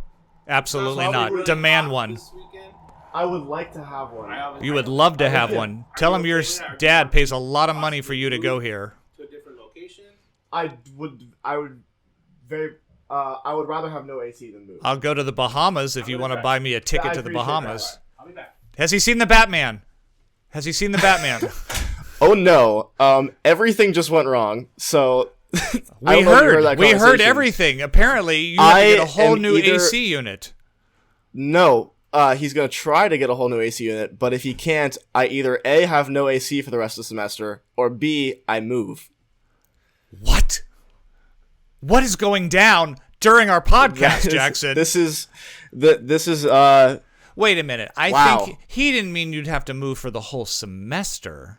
Absolutely not. Demand one. This weekend? I would like to have one. You would love to have one. Tell him your dad pays a lot of money for you to go here. To a different location? I would rather have no AC than move. I'll go to the Bahamas if you want to buy me a ticket to the Bahamas. I'll be back. Has he seen the Batman? Has he seen the Batman? Oh no. Everything just went wrong. So we heard everything. Apparently, you have to get a whole new AC unit. No. He's going to try to get a whole new AC unit, but if he can't, I either A, have no AC for the rest of the semester, or B, I move. What? What is going down during our podcast, Jackson? This is Wait a minute. I think he didn't mean you'd have to move for the whole semester.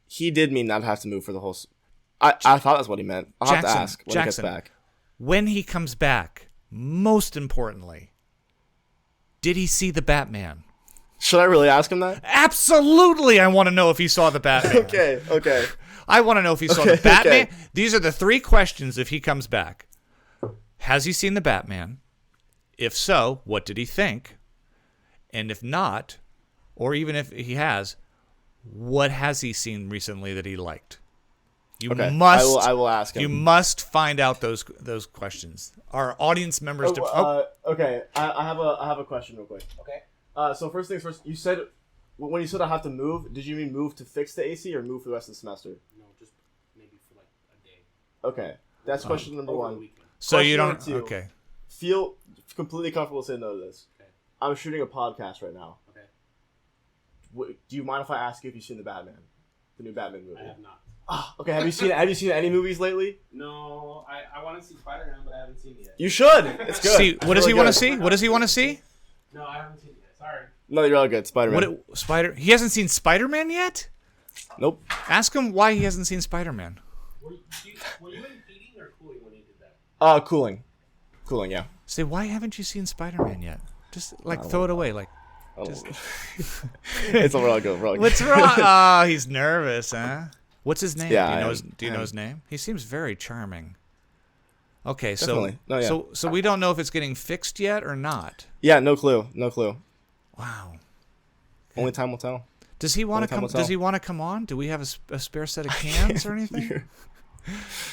He did mean not have to move for the whole I thought that's what he meant. I'll have to ask when he gets back. When he comes back, most importantly, did he see the Batman? Should I really ask him that? Absolutely, I want to know if he saw the Batman. Okay. I want to know if he saw the Batman. Okay. These are the 3 questions if he comes back. Has he seen the Batman? If so, what did he think? And if not, or even if he has, what has he seen recently that he liked? You must. I will ask him. You must find out those questions. Our audience members. Okay. I have a question real quick. Okay. So first things first. You said when you said I have to move, did you mean move to fix the AC or move for the rest of the semester? No, just maybe for like a day. Okay, that's question number 1. So question you don't. 2, okay. Feel completely comfortable saying no to this. Okay. I'm shooting a podcast right now. Okay. Do you mind if I ask you if you've seen the Batman, the new Batman movie? I have not. Okay. Have you seen any movies lately? No, I want to see Spider-Man, but I haven't seen it yet. You should. It's good. See, what does he want to see? What does he want to see? No, I haven't seen it yet. Sorry. No, you're all good. Spider-Man. He hasn't seen Spider-Man yet? Nope. Ask him why he hasn't seen Spider-Man. Were you in heating or cooling when you did that? Cooling. Cooling, yeah. Say, why haven't you seen Spider-Man yet? Just throw it away, It's all good. What's wrong? Oh, he's nervous, huh? What's his name? Yeah, do you know his name? He seems very charming. Okay, Definitely. so we don't know if it's getting fixed yet or not. Yeah, no clue. Wow. Only time will tell. Does he want to come? Does he want to come on? Do we have a spare set of cans or anything?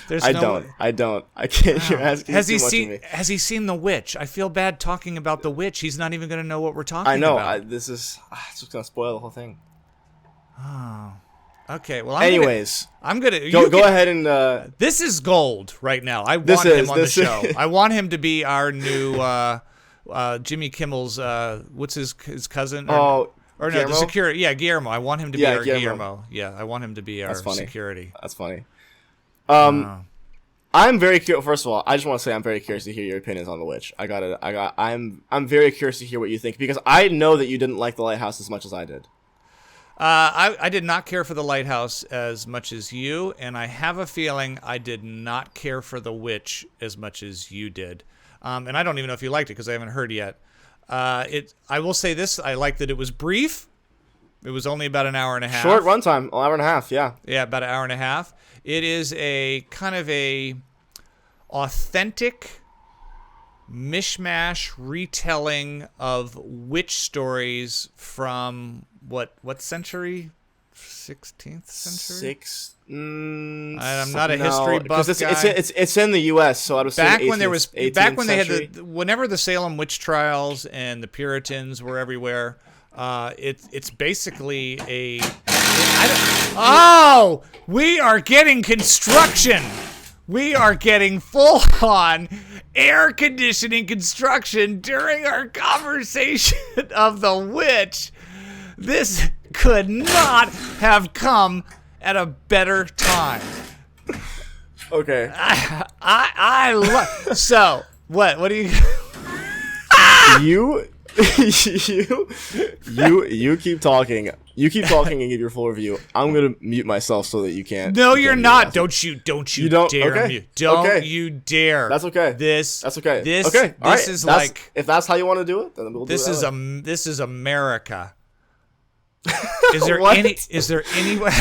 I don't. I can't. You're asking has too he much seen? of me. Has he seen The Witch? I feel bad talking about The Witch. He's not even going to know what we're talking I know. about. This is it's just gonna spoil the whole thing. Oh. Okay. Well, I'm gonna go ahead and. This is gold right now. I want him on the show. I want him to be our new Jimmy Kimmel's. What's his cousin? Or no, the security. Yeah, Guillermo. I want him to be our Guillermo. Yeah, I want him to be our security. That's funny. I'm very curious. First of all, I just want to say I'm very curious to hear your opinions on The Witch. I'm very curious to hear what you think because I know that you didn't like The Lighthouse as much as I did. I did not care for The Lighthouse as much as you, and I have a feeling I did not care for The Witch as much as you did. And I don't even know if you liked it because I haven't heard yet. I will say this: I liked that it was brief. It was only about an hour and a half. Short runtime, an hour and a half. Yeah. Yeah, about an hour and a half. It is a kind of a authentic mishmash retelling of witch stories from what century? 16th century? I'm not a history buff guy. It's in the U.S., so I would say back when they had whenever the Salem witch trials and the Puritans were everywhere. It's basically we are getting construction. We are getting full-on air conditioning construction during our conversation of The Witch. This could not have come at a better time. Okay. I love. So what do you? You keep talking. You keep talking and give your full review. I'm gonna mute myself so that you can't. No, you're not. Don't you dare okay. mute. Don't okay. you dare. That's okay. That's okay. Okay. This is like if that's how you want to do it, then we'll do it. This is America. Is there any? Is there any way?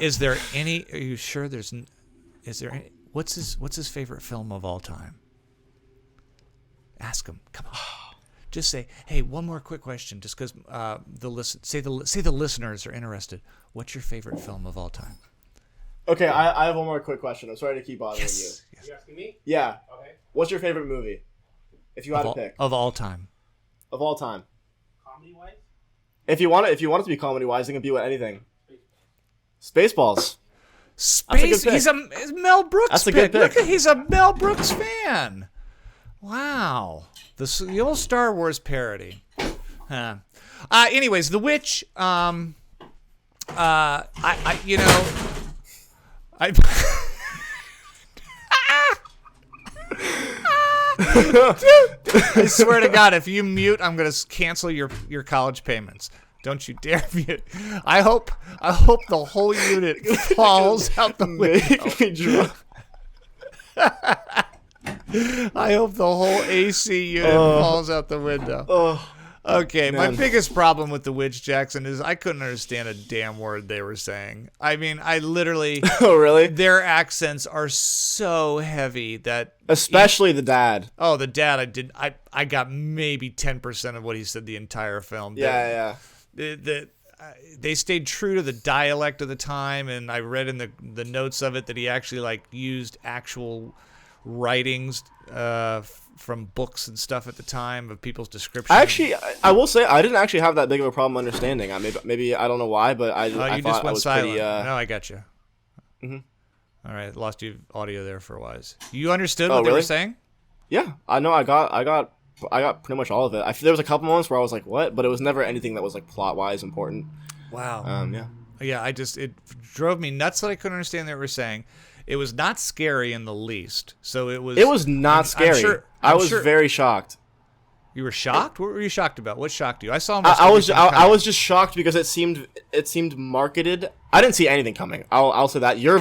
Is there any? Are you sure there's? Is there any? What's his favorite film of all time? Ask him. Come on. Just say, hey, one more quick question, just because the listeners are interested. What's your favorite film of all time? Okay, I have one more quick question. I'm sorry to keep bothering you. Yes. You asking me? Yeah. Okay. What's your favorite movie? If you had to pick. Of all time. Of all time. Comedy-wise? If you want it to be comedy-wise, it can be with anything. Spaceballs. He's a Mel Brooks. That's a good pick. Look, he's a Mel Brooks fan. Wow. The old Star Wars parody. Anyways, The Witch. I swear to God, if you mute, I'm gonna cancel your college payments. Don't you dare mute. I hope the whole unit falls out the window. I hope the whole AC unit falls out the window. Okay, man. My biggest problem with The Witch, Jackson, is I couldn't understand a damn word they were saying. I mean, I literally... Oh, really? Their accents are so heavy that... Especially the dad. Oh, the dad, I got maybe 10% of what he said the entire film. Yeah. They stayed true to the dialect of the time, and I read in the notes of it that he actually used actual writings from books and stuff at the time of people's descriptions. I will say I didn't actually have that big of a problem understanding. Maybe I don't know why, but I thought I was silent. pretty. No, I got you. Mm-hmm. All right, lost you audio there for a while. You understood what they were saying? Yeah, I know. I got pretty much all of it. There was a couple moments where I was like, "What?" But it was never anything that was plot wise important. Wow. Yeah. It drove me nuts that I couldn't understand what they were saying. It was not scary in the least. So it was. It was not scary. I was very shocked. You were shocked? What were you shocked about? What shocked you? I saw. I was just shocked because it seemed marketed. I didn't see anything coming. I'll say that you're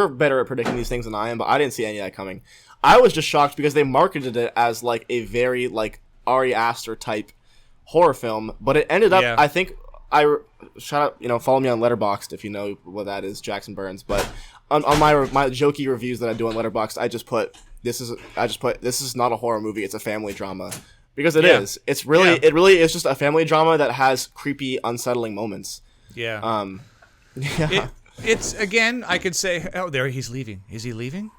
better at predicting these things than I am, but I didn't see any of that coming. I was just shocked because they marketed it as a very Ari Aster type horror film, but it ended up. Yeah. I think shout out, follow me on Letterboxd if you know what that is, Jackson Burns. But on my jokey reviews that I do on Letterboxd, I just put this is not a horror movie, it's a family drama, because it is. It really is just a family drama that has creepy, unsettling moments. Yeah. It's again, I could say, there he's leaving. Is he leaving?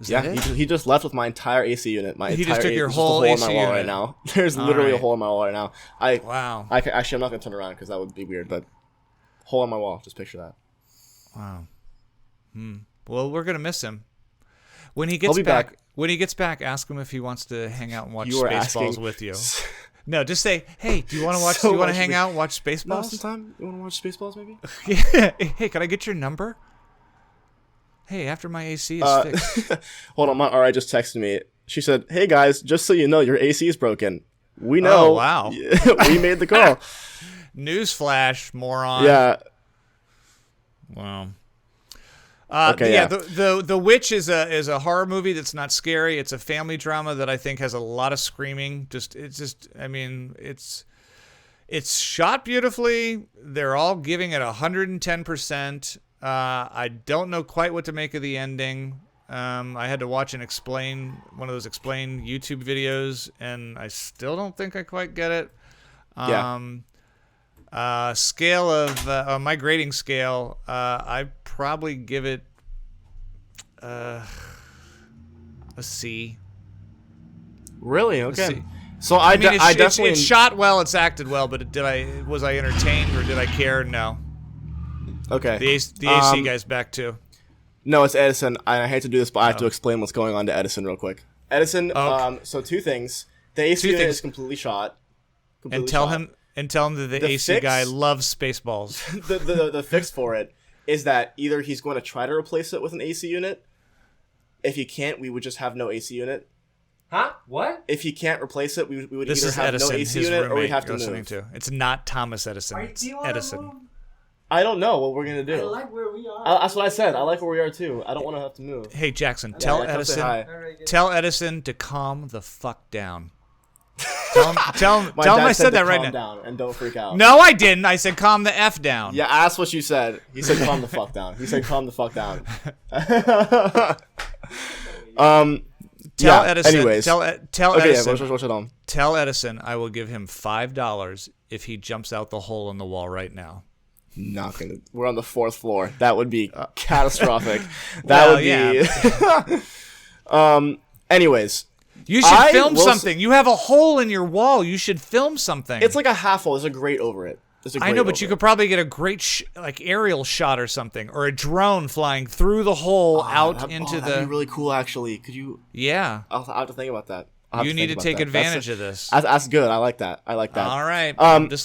He just left with my entire AC unit. He just took your whole AC unit right now. There's literally a hole in my wall right now. Wow. Actually, I'm not gonna turn around because that would be weird. But hole in my wall. Just picture that. Wow. Well, we're gonna miss him when he gets back. When he gets back, ask him if he wants to hang out and watch Spaceballs with you. No, just say, hey, do you want to watch? Do you want to hang out and watch Spaceballs? No, sometime. You want to watch Spaceballs, maybe? Yeah. Hey, can I get your number? Hey, after my AC is fixed. Hold on, my RI just texted me. She said, "Hey guys, just so you know, your AC is broken. We know. Oh, wow. We made the call." Newsflash, moron. Yeah. Wow. Okay. The Witch is a horror movie that's not scary. It's a family drama that I think has a lot of screaming. It's shot beautifully. They're all giving it 110%. I don't know quite what to make of the ending. I had to watch one of those explain YouTube videos, and I still don't think I quite get it. Scale of my grading scale, I probably give it a C. Really? Okay. C. So I definitely it's shot well, it's acted well, but was I entertained or did I care? No. Okay. The AC guy's back too. No, it's Edison. I hate to do this, but I have to explain what's going on to Edison real quick. Edison. So two things. The AC unit is completely shot. And tell him that the AC guy loves Spaceballs. The fix for it is that either he's going to try to replace it with an AC unit. If he can't, we would just have no AC unit. Huh? What? If he can't replace it, we would This either is have Edison, no AC his unit or we'd have to listening move. to. It's not Thomas Edison. It's Edison. Move? I don't know what we're gonna do. I like where we are. That's what I said. I like where we are too. I don't want to have to move. Hey Jackson, tell Edison to calm the fuck down. Tell him I said that right now. Down and don't freak out. No, I didn't. I said calm the F down. Yeah, that's what you said. He said calm the fuck down. He said calm the fuck down. Tell Edison. Anyways. Tell okay, Edison. What's it on? Tell Edison I will give him $5 if he jumps out the hole in the wall right now. Not gonna. We're on the 4th floor. That would be catastrophic. That would be. Anyways. You should film something. You have a hole in your wall. You should film something. It's like a half hole. There's a grate over it. I know, but you could probably get a great aerial shot or something, or a drone flying through the hole into that'd be really cool, actually. Could you? Yeah. I'll have to think about that. You need to take advantage of this. That's good. I like that. All right.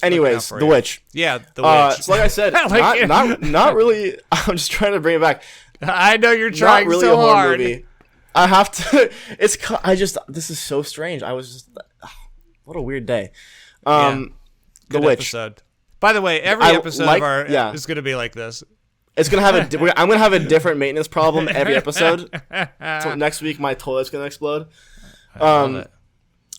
Anyways, The Witch. Yeah, The Witch. So like I said, not really. I'm just trying to bring it back. I know you're trying not really so a horror hard. Movie. I have to. This is so strange. I was just. What a weird day. The Witch. Episode. By the way, every episode of our is going to be like this. It's gonna have I'm gonna have a different maintenance problem every episode. So next week my toilet's gonna explode. I love it.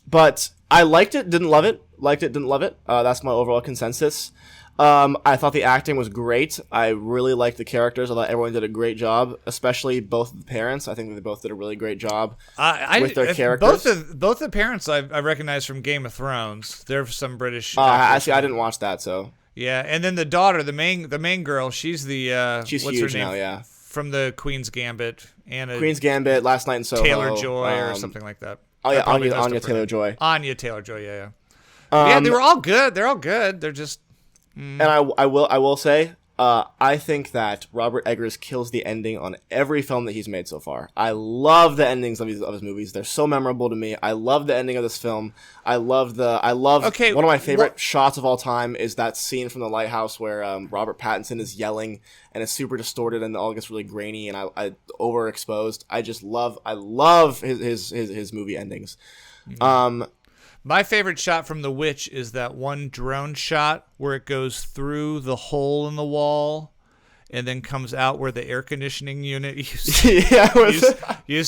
But I liked it, didn't love it. Liked it, didn't love it. That's my overall consensus. I thought the acting was great. I really liked the characters. I thought everyone did a great job, especially both of the parents. I think they both did a really great job with their characters. Both the parents I recognize from Game of Thrones. They're some British. Actually, I didn't watch that, so. Yeah, and then the daughter, the main girl, she's the she's what's huge her name? now, yeah. From the Queen's Gambit, Queen's Gambit, Last Night in Soho, Taylor-Joy or something like that. Oh yeah, Anya Taylor-Joy. Anya Taylor-Joy, yeah. Yeah, they were all good. They're all good. They're just. And I will say, I think that Robert Eggers kills the ending on every film that he's made so far. I love the endings of his movies. They're so memorable to me. I love the ending of this film. One of my favorite shots of all time is that scene from The Lighthouse where Robert Pattinson is yelling and it's super distorted and it all gets really grainy and I overexposed. I love his movie endings. Mm-hmm. My favorite shot from The Witch is that one drone shot where it goes through the hole in the wall and then comes out where the air conditioning unit used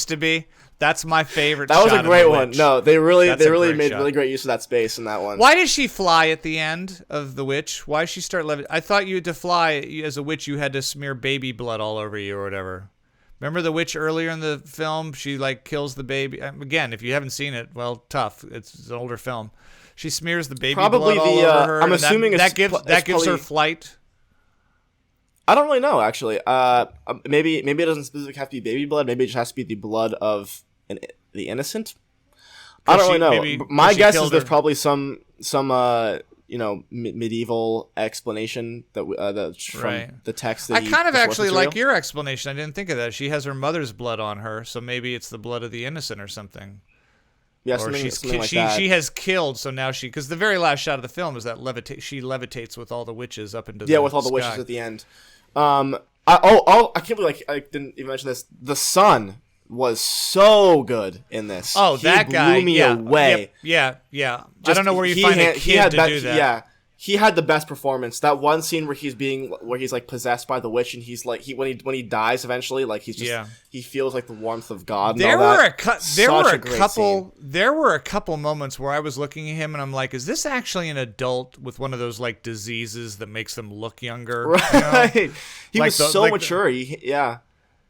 to be. That's my favorite. That was shot a great of The one. Witch. No, they really made shot. really great use of that space in that one. Why does she fly at the end of The Witch? Why does she start levitating? I thought you had to fly as a witch. You had to smear baby blood all over you or whatever. Remember the witch earlier in the film? She like kills the baby. Again, if you haven't seen it, well, tough. It's an older film. She smears the baby blood all over her. I'm assuming that gives her flight. I don't really know, actually. Maybe it doesn't specifically have to be baby blood. Maybe it just has to be the blood of the innocent. I don't really know. My guess is there's probably some medieval explanation that's from the text. That I kind of actually like your explanation. I didn't think of that. She has her mother's blood on her, so maybe it's the blood of the innocent or something. Yeah, or something like that. She has killed, so now because the very last shot of the film is that she levitates with all the witches up into the with all the sky. witches at the end. I can't believe I didn't even mention this. The son was so good in this. Oh, that guy blew me away. Yeah. I don't know where you find a kid to do that. Yeah, he had the best performance. That one scene where he's like possessed by the witch, and he's like when he dies eventually, like he's just he feels like the warmth of God. There were a couple moments where I was looking at him and I'm like, is this actually an adult with one of those like diseases that makes them look younger? Right. You know? He was so mature.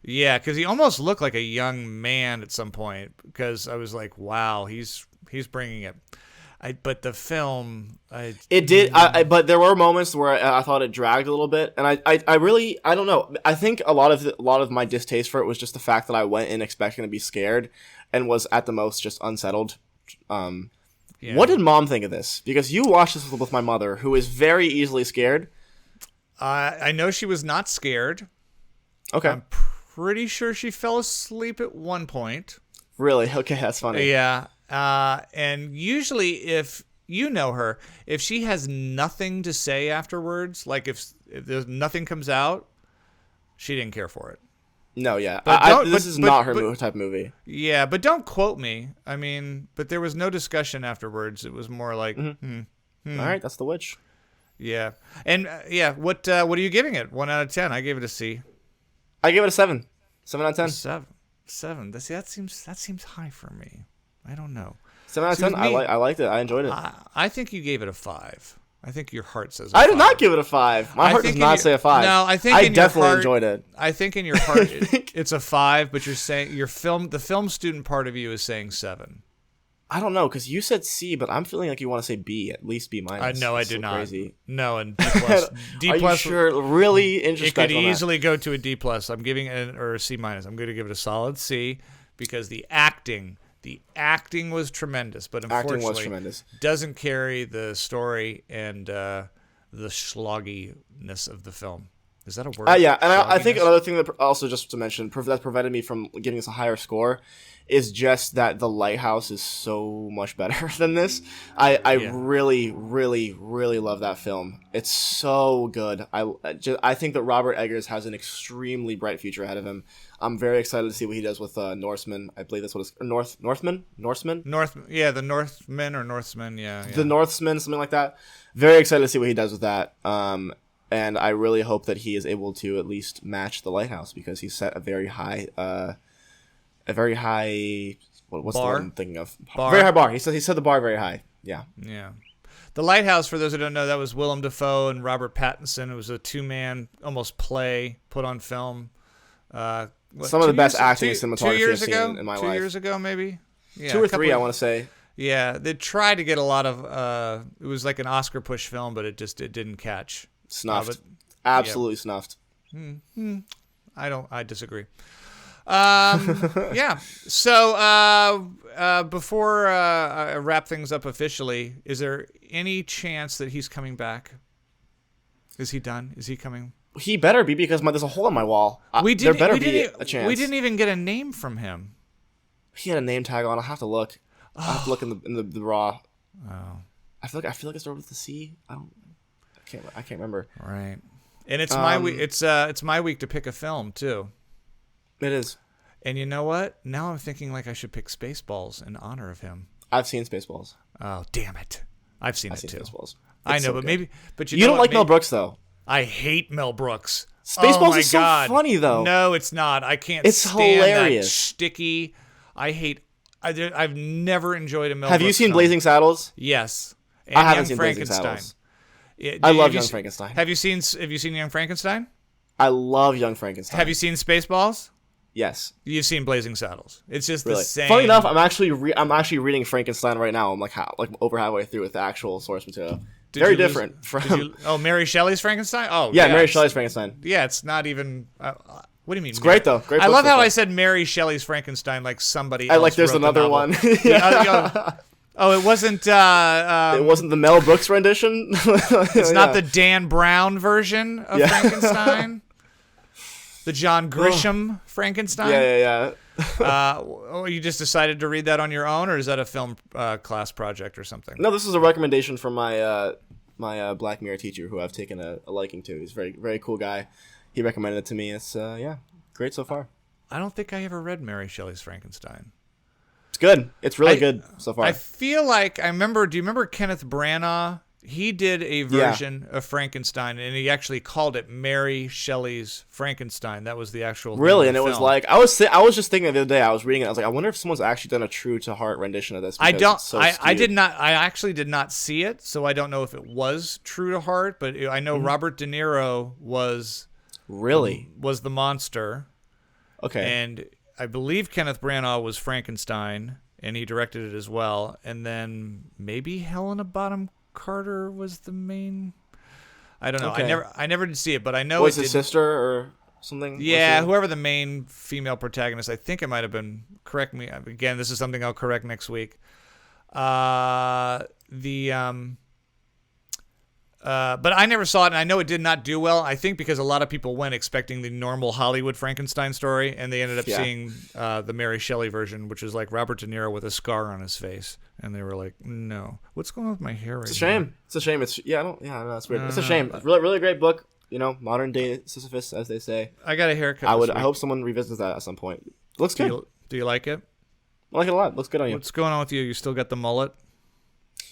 Yeah, because he almost looked like a young man at some point. Because I was like, wow, he's bringing it. But the film, it did. But there were moments where I thought it dragged a little bit, and I really don't know. I think a lot of my distaste for it was just the fact that I went in expecting to be scared, and was at the most just unsettled. What did Mom think of this? Because you watched this with my mother, who is very easily scared. I know she was not scared. Okay. I'm pretty sure she fell asleep at one point. Really? Okay, that's funny. Yeah. And usually if you know her, if she has nothing to say afterwards, like if there's nothing comes out, she didn't care for it. No, yeah. This is not her type of movie. Yeah, but don't quote me. I mean, but there was no discussion afterwards. It was more like, All right, that's The Witch. Yeah. And what are you giving it? 1 out of 10. I gave it a C. I gave it a 7. 7 out of 10. 7. That seems high for me. I don't know. 7 out of 10. I liked it. I enjoyed it. I think you gave it a 5. I think your heart says. I did not give it a 5. My heart does not say a 5. No, I think I definitely enjoyed it. I think in your heart it's a 5, but you're saying the film student part of you is saying 7. I don't know, because you said C, but I'm feeling like you want to say B, at least B minus. No, I did not. Crazy. No, and D plus. Are you sure? Really interesting. It could easily go to a D plus. I'm giving it or a C minus. I'm going to give it a solid C because the acting was tremendous, but unfortunately doesn't carry the story and the schlogginess of the film. Is that a word? Yeah, and I think another thing that also just to mention that prevented me from giving this a higher score is just that The Lighthouse is so much better than this. I really, really, really love that film. It's so good. I think that Robert Eggers has an extremely bright future ahead of him. I'm very excited to see what he does with Norseman. I believe that's what it's Northman. Yeah, the Northmen or Norsemen. Yeah. The Norsemen, something like that. Very excited to see what he does with that. And I really hope that he is able to at least match The Lighthouse because he set a very high. What's bar? the word I'm thinking of? Bar. Very high bar. He set the bar very high. Yeah. Yeah. The Lighthouse, for those who don't know, that was Willem Dafoe and Robert Pattinson. It was a 2-man almost play put on film. Some of the best acting and cinematography I've seen in my life. 2 years ago, maybe? Yeah, 2 or 3, I want to say. Yeah, they tried to get a lot of. It was like an Oscar push film, but it didn't catch. Snuffed. Absolutely snuffed. I disagree. Yeah. So before I wrap things up officially, is there any chance that he's coming back? Is he done? Is he coming? He better be because there's a hole in my wall. There better be a chance. We didn't even get a name from him. He had a name tag on. I'll have to look. I'll have to look in the raw. Oh. I feel like it started with the C. I can't remember. Right. And it's my week. It's my week to pick a film too. It is. And you know what? Now I'm thinking like I should pick Spaceballs in honor of him. I've seen Spaceballs. Oh, damn it! I've seen it too. Spaceballs. I know, but maybe. But you don't like Mel Brooks though. I hate Mel Brooks. Spaceballs is so funny though. No, it's not. I can't. It's stand hilarious. That sticky. I've never enjoyed a Mel Have you Brooks seen film. Blazing Saddles? Yes. And I haven't Young seen Frankenstein. Blazing Saddles. Yeah, I love Young Frankenstein. Have you seen Young Frankenstein? I love Young Frankenstein. Have you seen Spaceballs? Yes. You've seen Blazing Saddles. It's just Really? the same. Funny enough, I'm actually reading Frankenstein right now. I'm like over halfway through with the actual source material. Very different from. Mary Shelley's Frankenstein? Oh, yeah, Mary Shelley's Frankenstein. Yeah, it's not even. What do you mean? It's great though. Great. I love how so I said Mary Shelley's Frankenstein like somebody else. I like. There's wrote the another novel. one. Yeah. Oh, it wasn't. It wasn't the Mel Brooks rendition. It's not the Dan Brown version of Frankenstein. The John Grisham Frankenstein. Yeah. You just decided to read that on your own, or is that a film class project or something? No, this is a recommendation from my Black Mirror teacher, who I've taken a liking to. He's a very, very cool guy. He recommended it to me. It's great so far. I don't think I ever read Mary Shelley's Frankenstein. It's good. It's really good so far. I feel like I remember. Do you remember Kenneth Branagh? He did a version of Frankenstein, and he actually called it Mary Shelley's Frankenstein. That was the actual really, name and of the it was film. like I was just thinking the other day. I was reading it. I was like, I wonder if someone's actually done a true to heart rendition of this. I don't. It's so I did not. I actually did not see it, so I don't know if it was true to heart. But I know Robert De Niro was the monster. Okay, and I believe Kenneth Branagh was Frankenstein, and he directed it as well. And then maybe Helena Bonham Carter was the main. I don't know. Okay. I never did see it, but I know was it his sister or something. Yeah, whoever the main female protagonist. I think it might have been. Correct me again. This is something I'll correct next week. But I never saw it, and I know it did not do well. I think because a lot of people went expecting the normal Hollywood Frankenstein story, and they ended up seeing the Mary Shelley version, which is like Robert De Niro with a scar on his face, and they were like, "No, what's going on with my hair right now?" It's a shame. It's a shame. It's it's weird. It's a shame. Really, really great book. You know, modern day Sisyphus, as they say. I got a haircut. I hope someone revisits that at some point. Looks good. Do you like it? I like it a lot. Looks good on you. What's going on with you? You still got the mullet?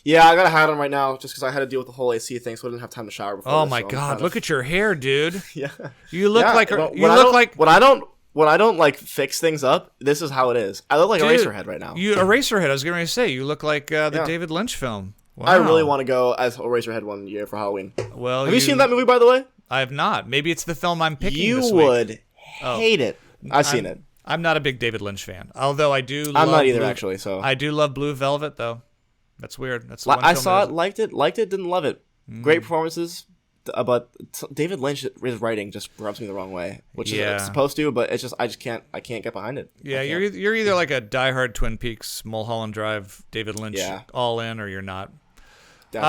Yeah, I got a hat on right now just because I had to deal with the whole AC thing, so I didn't have time to shower before. Oh my God! Look at your hair, dude. Yeah, you look like when I don't like fix things up. This is how it is. I look like Eraserhead right now. You Eraserhead. I was going to say you look like the David Lynch film. Wow. I really want to go as Eraserhead one year for Halloween. Well, have you seen that movie, by the way? I have not. Maybe it's the film I'm picking. You this would week. hate it. I've seen it. I'm not a big David Lynch fan, although I do. I'm not either, actually. So I do love Blue Velvet, though. That's weird. That's the one I saw it, liked it, didn't love it. Great performances, but David Lynch's writing just rubs me the wrong way, which is supposed to, but it's just I can't get behind it. Yeah, you're either like a diehard Twin Peaks, Mulholland Drive, David Lynch, all in, or you're not. Look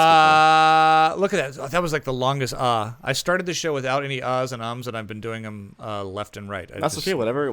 at that. That was like the longest I started the show without any ahs and ums, and I've been doing them left and right. That's okay. Whatever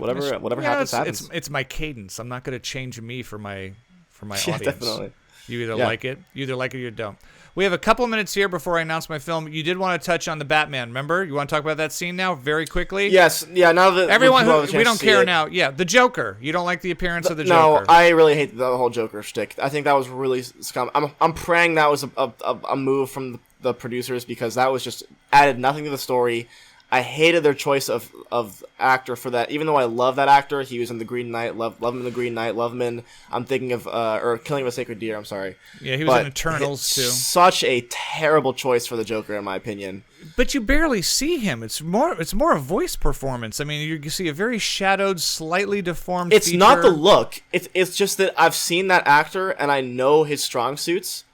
happens. It's my cadence. I'm not going to change me for my audience. Definitely. You either like it, or you don't. We have a couple of minutes here before I announce my film. You did want to touch on the Batman, remember? You want to talk about that scene now, very quickly? Yes. Yeah. Now that everyone, we don't care now. Yeah, the Joker. You don't like the appearance of the Joker. No, I really hate the whole Joker shtick. I think that was really scum. I'm praying that was a move from the producers, because that was just added nothing to the story. I hated their choice of actor for that. Even though I love that actor, he was in The Green Knight. Love him in The Green Knight. Love him in I'm thinking of or Killing of a Sacred Deer. I'm sorry. Yeah, he was in Eternals too. Such a terrible choice for the Joker, in my opinion. But you barely see him. It's more a voice performance. I mean, you see a very shadowed, slightly deformed. It's feature. not the look. It's just that I've seen that actor and I know his strong suits,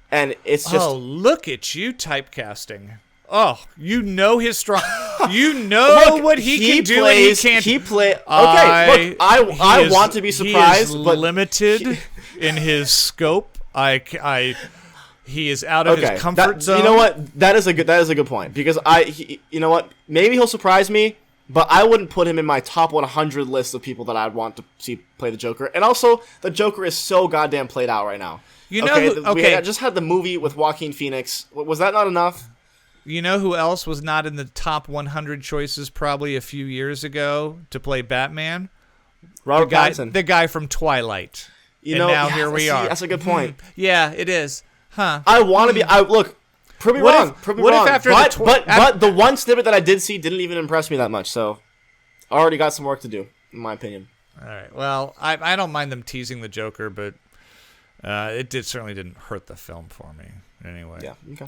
and it's just. Oh, look at you typecasting. Oh, you know his strong. You know look, what he can do plays, and he can't. He play. Okay, look, I want to be surprised, he is but limited in his scope. He is out of his comfort zone. You know what? That is a good point, because you know what? Maybe he'll surprise me, but I wouldn't put him in my top 100 list of people that I'd want to see play the Joker. And also, the Joker is so goddamn played out right now. You know, we just had the movie with Joaquin Phoenix. Was that not enough? You know who else was not in the top 100 choices probably a few years ago to play Batman? Robert Pattinson. The guy from Twilight. Here we are. That's a good point. Yeah, it is. Huh. I want to be. Look, prove me wrong. But the one snippet that I did see didn't even impress me that much. So, I already got some work to do, in my opinion. All right. Well, I don't mind them teasing the Joker, but certainly didn't hurt the film for me anyway. Yeah. Okay.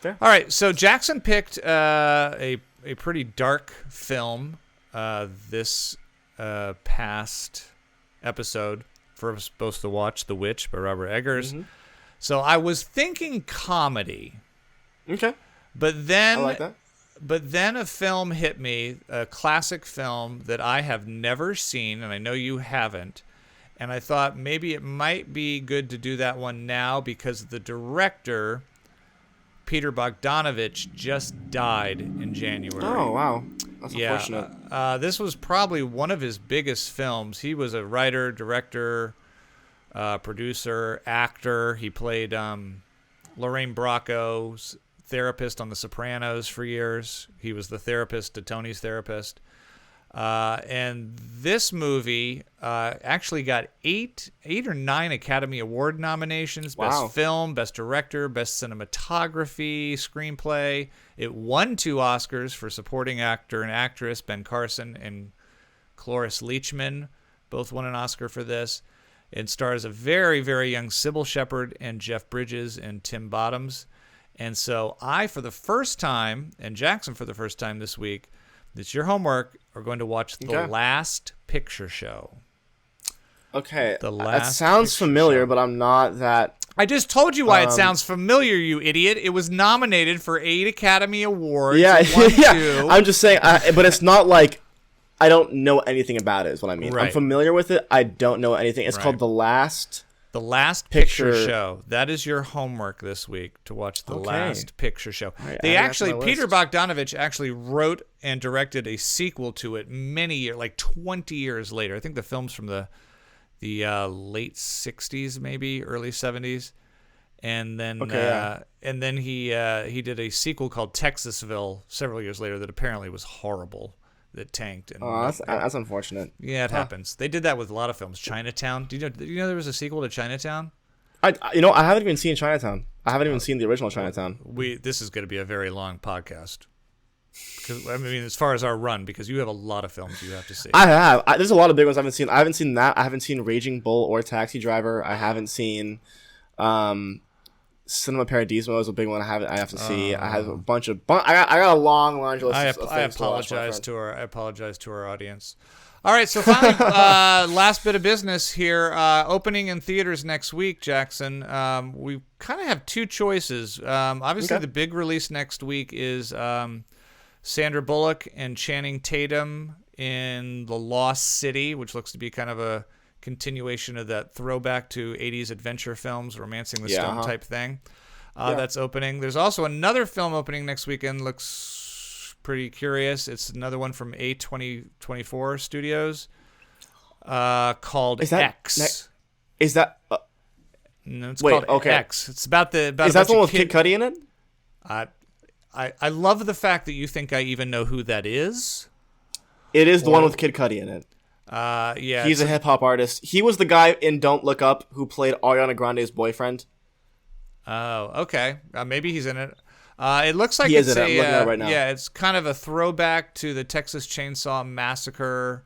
Fair. All right. So Jackson picked a pretty dark film this past episode for us both to watch, The Witch by Robert Eggers. Mm-hmm. So I was thinking comedy. Okay. But then I like that. But then a film hit me, a classic film that I have never seen, and I know you haven't. And I thought maybe it might be good to do that one now because the director, Peter Bogdanovich, just died in January. Oh, wow. That's unfortunate. This was probably one of his biggest films. He was a writer, director, producer, actor. He played Lorraine Bracco's therapist on The Sopranos for years. He was the therapist to Tony's therapist. And this movie actually got eight or nine Academy Award nominations. Wow. Best film, best director, best cinematography, screenplay. It won 2 Oscars for supporting actor and actress. Ben Carson and Cloris Leachman both won an Oscar for this. It stars a very, very young Sybil Shepherd and Jeff Bridges and Tim Bottoms. And so I, for the first time, and Jackson for the first time this week, it's your homework, are going to watch The Last Picture Show. Okay. That sounds familiar, but I'm not that... I just told you why it sounds familiar, you idiot. It was nominated for 8 Academy Awards. Yeah, Won 2. I'm just saying, but it's not like I don't know anything about it, is what I mean. Right. I'm familiar with it. I don't know anything. It's called The Last Picture Show. That is your homework this week, to watch The Last Picture Show. Right, Peter Bogdanovich actually wrote and directed a sequel to it many years, like 20 years later. I think the film's from the late 60s, maybe early 70s. And then he did a sequel called Texasville several years later that apparently was horrible. That tanked. And that's unfortunate. Yeah, it happens. They did that with a lot of films. Chinatown. Do you know there was a sequel to Chinatown? I haven't even seen Chinatown. I haven't even seen the original Chinatown. This is going to be a very long podcast. Because I mean, as far as our run, because you have a lot of films you have to see. I have. There's a lot of big ones I haven't seen. I haven't seen that. I haven't seen Raging Bull or Taxi Driver. I haven't seen Cinema Paradiso is a big one. I have to see. I have a bunch of. I got a long laundry list. I apologize to our audience. All right, so finally, last bit of business here. Opening in theaters next week, Jackson. We kind of have 2 choices. Obviously, the big release next week is Sandra Bullock and Channing Tatum in The Lost City, which looks to be kind of a continuation of that throwback to 80s adventure films, Romancing the Stone type thing. That's opening. There's also another film opening next weekend. Looks pretty curious. It's another one from A24 Studios called X. Is that... no, it's called X. It's about the... Is that the one with Kid Cudi in it? I love the fact that you think I even know who that is. It is the one with Kid Cudi in it. Yeah, he's a hip hop artist. He was the guy in Don't Look Up who played Ariana Grande's boyfriend. Oh, okay. Maybe he's in it. It looks like it's I'm looking at it right now. Yeah, it's kind of a throwback to the Texas Chainsaw Massacre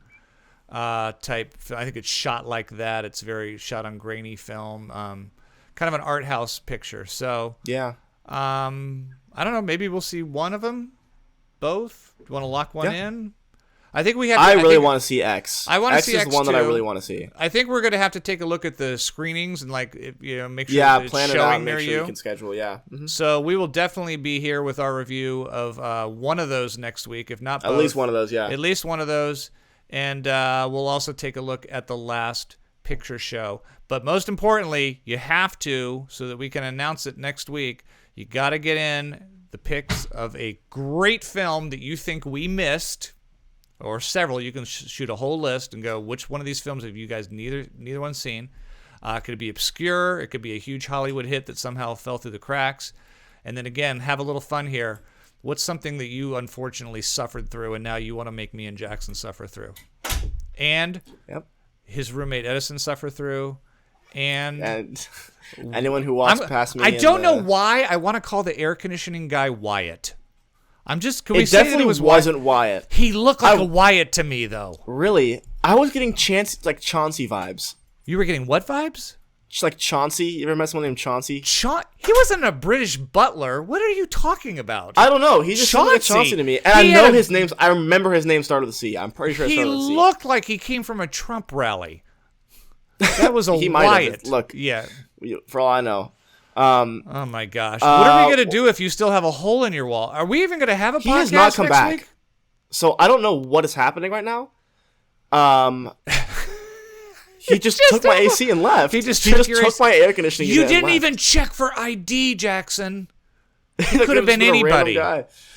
type. I think it's shot like that. It's very shot on grainy film. Kind of an art house picture. So yeah. I don't know. Maybe we'll see one of them. Both. Do you want to lock one in? I think we have. I really want to see X. I want to see X is one that I really want to see. I think we're going to have to take a look at the screenings and make sure that it's plan showing it out, near make sure you. We can schedule. Yeah. Mm-hmm. So we will definitely be here with our review of one of those next week, if not both. At least one of those. Yeah. At least one of those, and we'll also take a look at The Last Picture Show. But most importantly, you have to, so that we can announce it next week. You got to get in the picks of a great film that you think we missed. Or several. You can shoot a whole list and go, which one of these films have you guys neither one seen? Could it be obscure? It could be a huge Hollywood hit that somehow fell through the cracks. And then again, have a little fun here. What's something that you unfortunately suffered through and now you want to make me and Jackson suffer through? And his roommate Edison suffer through. And anyone who walks past me. I don't know why I want to call the air conditioning guy Wyatt. Can we it say definitely that it wasn't Wyatt. He looked like a Wyatt to me, though. Really? I was getting Chauncey vibes. You were getting what vibes? Just like Chauncey. You ever met someone named Chauncey? He wasn't a British butler. What are you talking about? I don't know. He just sounded like Chauncey to me. And I know his name's. I remember his name started with a C. I'm pretty sure it started with a C. He looked like he came from a Trump rally. That was a he Wyatt. Look. Yeah. For all I know. Oh my gosh. What are we going to do if you still have a hole in your wall? Are we even going to have a podcast He has not come next back. week? So I don't know what is happening right now. He just took my AC and left. He just took my air conditioning. You unit and didn't left. even check for ID, Jackson. He could have been anybody.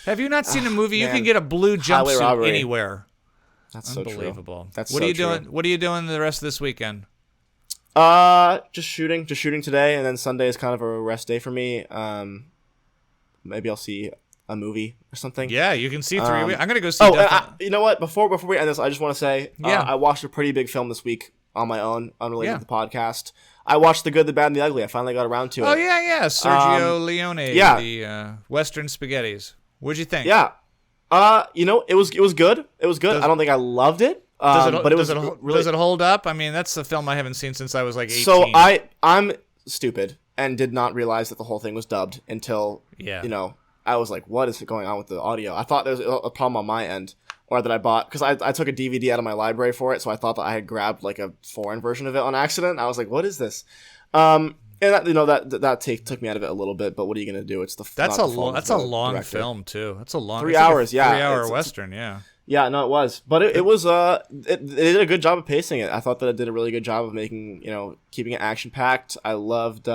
Have you not seen a movie? You can get a blue jumpsuit anywhere. That's unbelievable. So true. That's what so are you true. doing? What are you doing the rest of this weekend? Just shooting today, and then Sunday is kind of a rest day for me. Maybe I'll see a movie or something. Yeah, you can see 3 weeks. I'm gonna go see. You know what? Before we end this, I just want to say, yeah, I watched a pretty big film this week on my own, unrelated to the podcast. I watched The Good, the Bad, and the Ugly. I finally got around to it. Oh yeah, Sergio Leone. Yeah. The Western spaghettis. What'd you think? Yeah. It was good. It was good. I don't think I loved it. But it was really... Does it hold up? I mean, that's a film I haven't seen since I was like 18. So I'm stupid and did not realize that the whole thing was dubbed until I was like, what is going on with the audio? I thought there was a problem on my end, or that I bought, because I took a DVD out of my library for it, so I thought that I had grabbed like a foreign version of it on accident. I was like, what is this? And that took me out of it a little bit. But what are you gonna do? It's that's a long film too. That's a long 3 hours. Like 3-hour Western. Yeah. Yeah, no, it was, but it was it did a good job of pacing it. I thought that it did a really good job of making keeping it action packed. I loved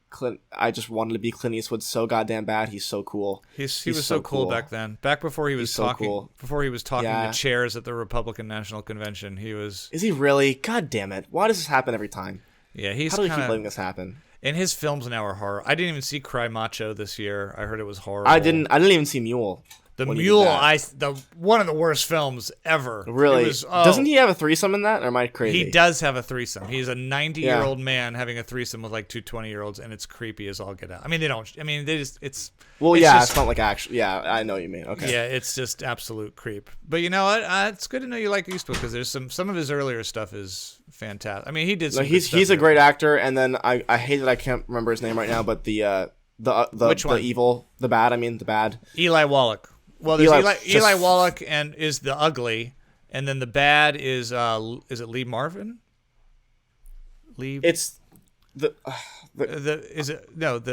Clint. I just wanted to be Clint Eastwood so goddamn bad. He's so cool. He was so cool back then. Back before he was talking. So cool. Before he was talking to chairs at the Republican National Convention, he was. Is he really? God damn it! Why does this happen every time? Yeah, How do we keep letting this happen? And his films now are horror. I didn't even see Cry Macho this year. I heard it was horrible. I didn't even see Mule. The Mule, one of the worst films ever. Really? Doesn't he have a threesome in that, or am I crazy? He does have a threesome. He's a 90-year-old man having a threesome with like two 20-years, and it's creepy as all get out. I mean, it's not like actually. Yeah, I know what you mean. Okay. Yeah, it's just absolute creep. But you know what? It's good to know you like Eastwood, because there's some of his earlier stuff is fantastic. I mean, he did. He's a great actor, and then I hate that I can't remember his name right now, but the Which one? the bad. Eli Wallach. Well, there's Eli Wallach and is the ugly, and then the bad is it Lee Marvin? It's the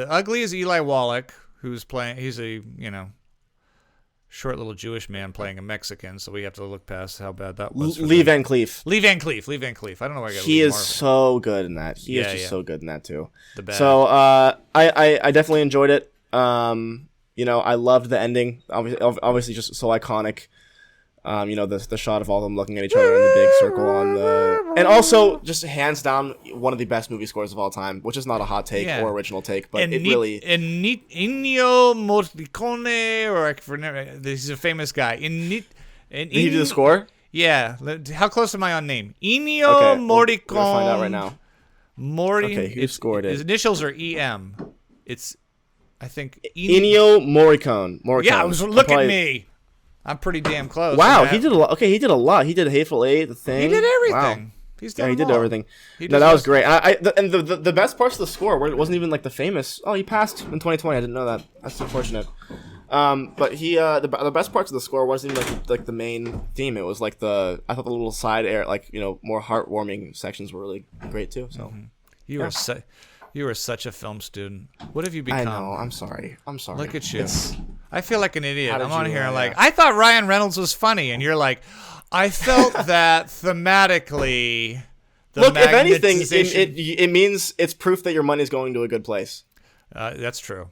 ugly is Eli Wallach, who's playing. He's a short little Jewish man playing a Mexican, so we have to look past how bad that was. Lee Van Cleef. Lee Van Cleef. I don't know why I got. He is Marvin. so good in that. He is just so good in that too. The bad. So I definitely enjoyed it. I loved the ending. Obviously, just so iconic. The shot of all of them looking at each other in the big circle and also just hands down one of the best movie scores of all time, which is not a hot take or original take, but really. And Ennio Morricone, or he's a famous guy. Did he do the score? Yeah. How close am I on name? Ennio Morricone. We'll find out right now. Okay, who scored it? His initials are EM. It's, I think, Ennio Morricone. Yeah, look at me. I'm pretty damn close. Wow, he did a lot. Okay, he did a lot. He did Hateful Eight, The Thing. He did everything. Wow. He's done he did everything. That was great. And the best parts of the score where it wasn't even like the famous. Oh, he passed in 2020. I didn't know that. That's unfortunate. But he the best parts of the score wasn't even like the main theme. It was like I thought the little side more heartwarming sections were really great too. So You are such a film student. What have you become? I know. I'm sorry. Look at you. I feel like an idiot. I'm on here I thought Ryan Reynolds was funny, and you're like, I felt that thematically. Look, if anything, it means it's proof that your money's going to a good place. That's true.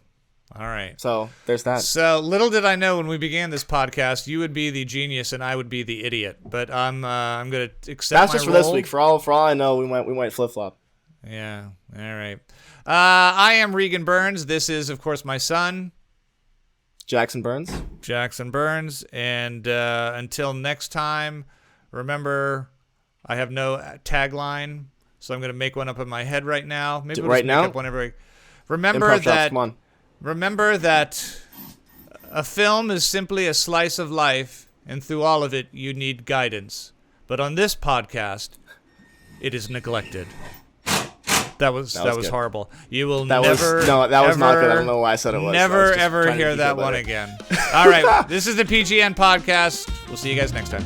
All right. So there's that. So little did I know when we began this podcast, you would be the genius and I would be the idiot. But I'm going to accept. That's just for this week. For all I know, we might flip flop. Yeah. All right. I am Regan Burns. This is, of course, my son, Jackson Burns. And until next time, remember, I have no tagline, so I'm going to make one up in my head right now. Maybe we'll just make up whenever. Remember that a film is simply a slice of life, and through all of it, you need guidance. But on this podcast, it is neglected. That was horrible. You will that never. Was not good. I don't know why I said it was. Never ever hear that one again. All right, this is the PGN podcast. We'll see you guys next time.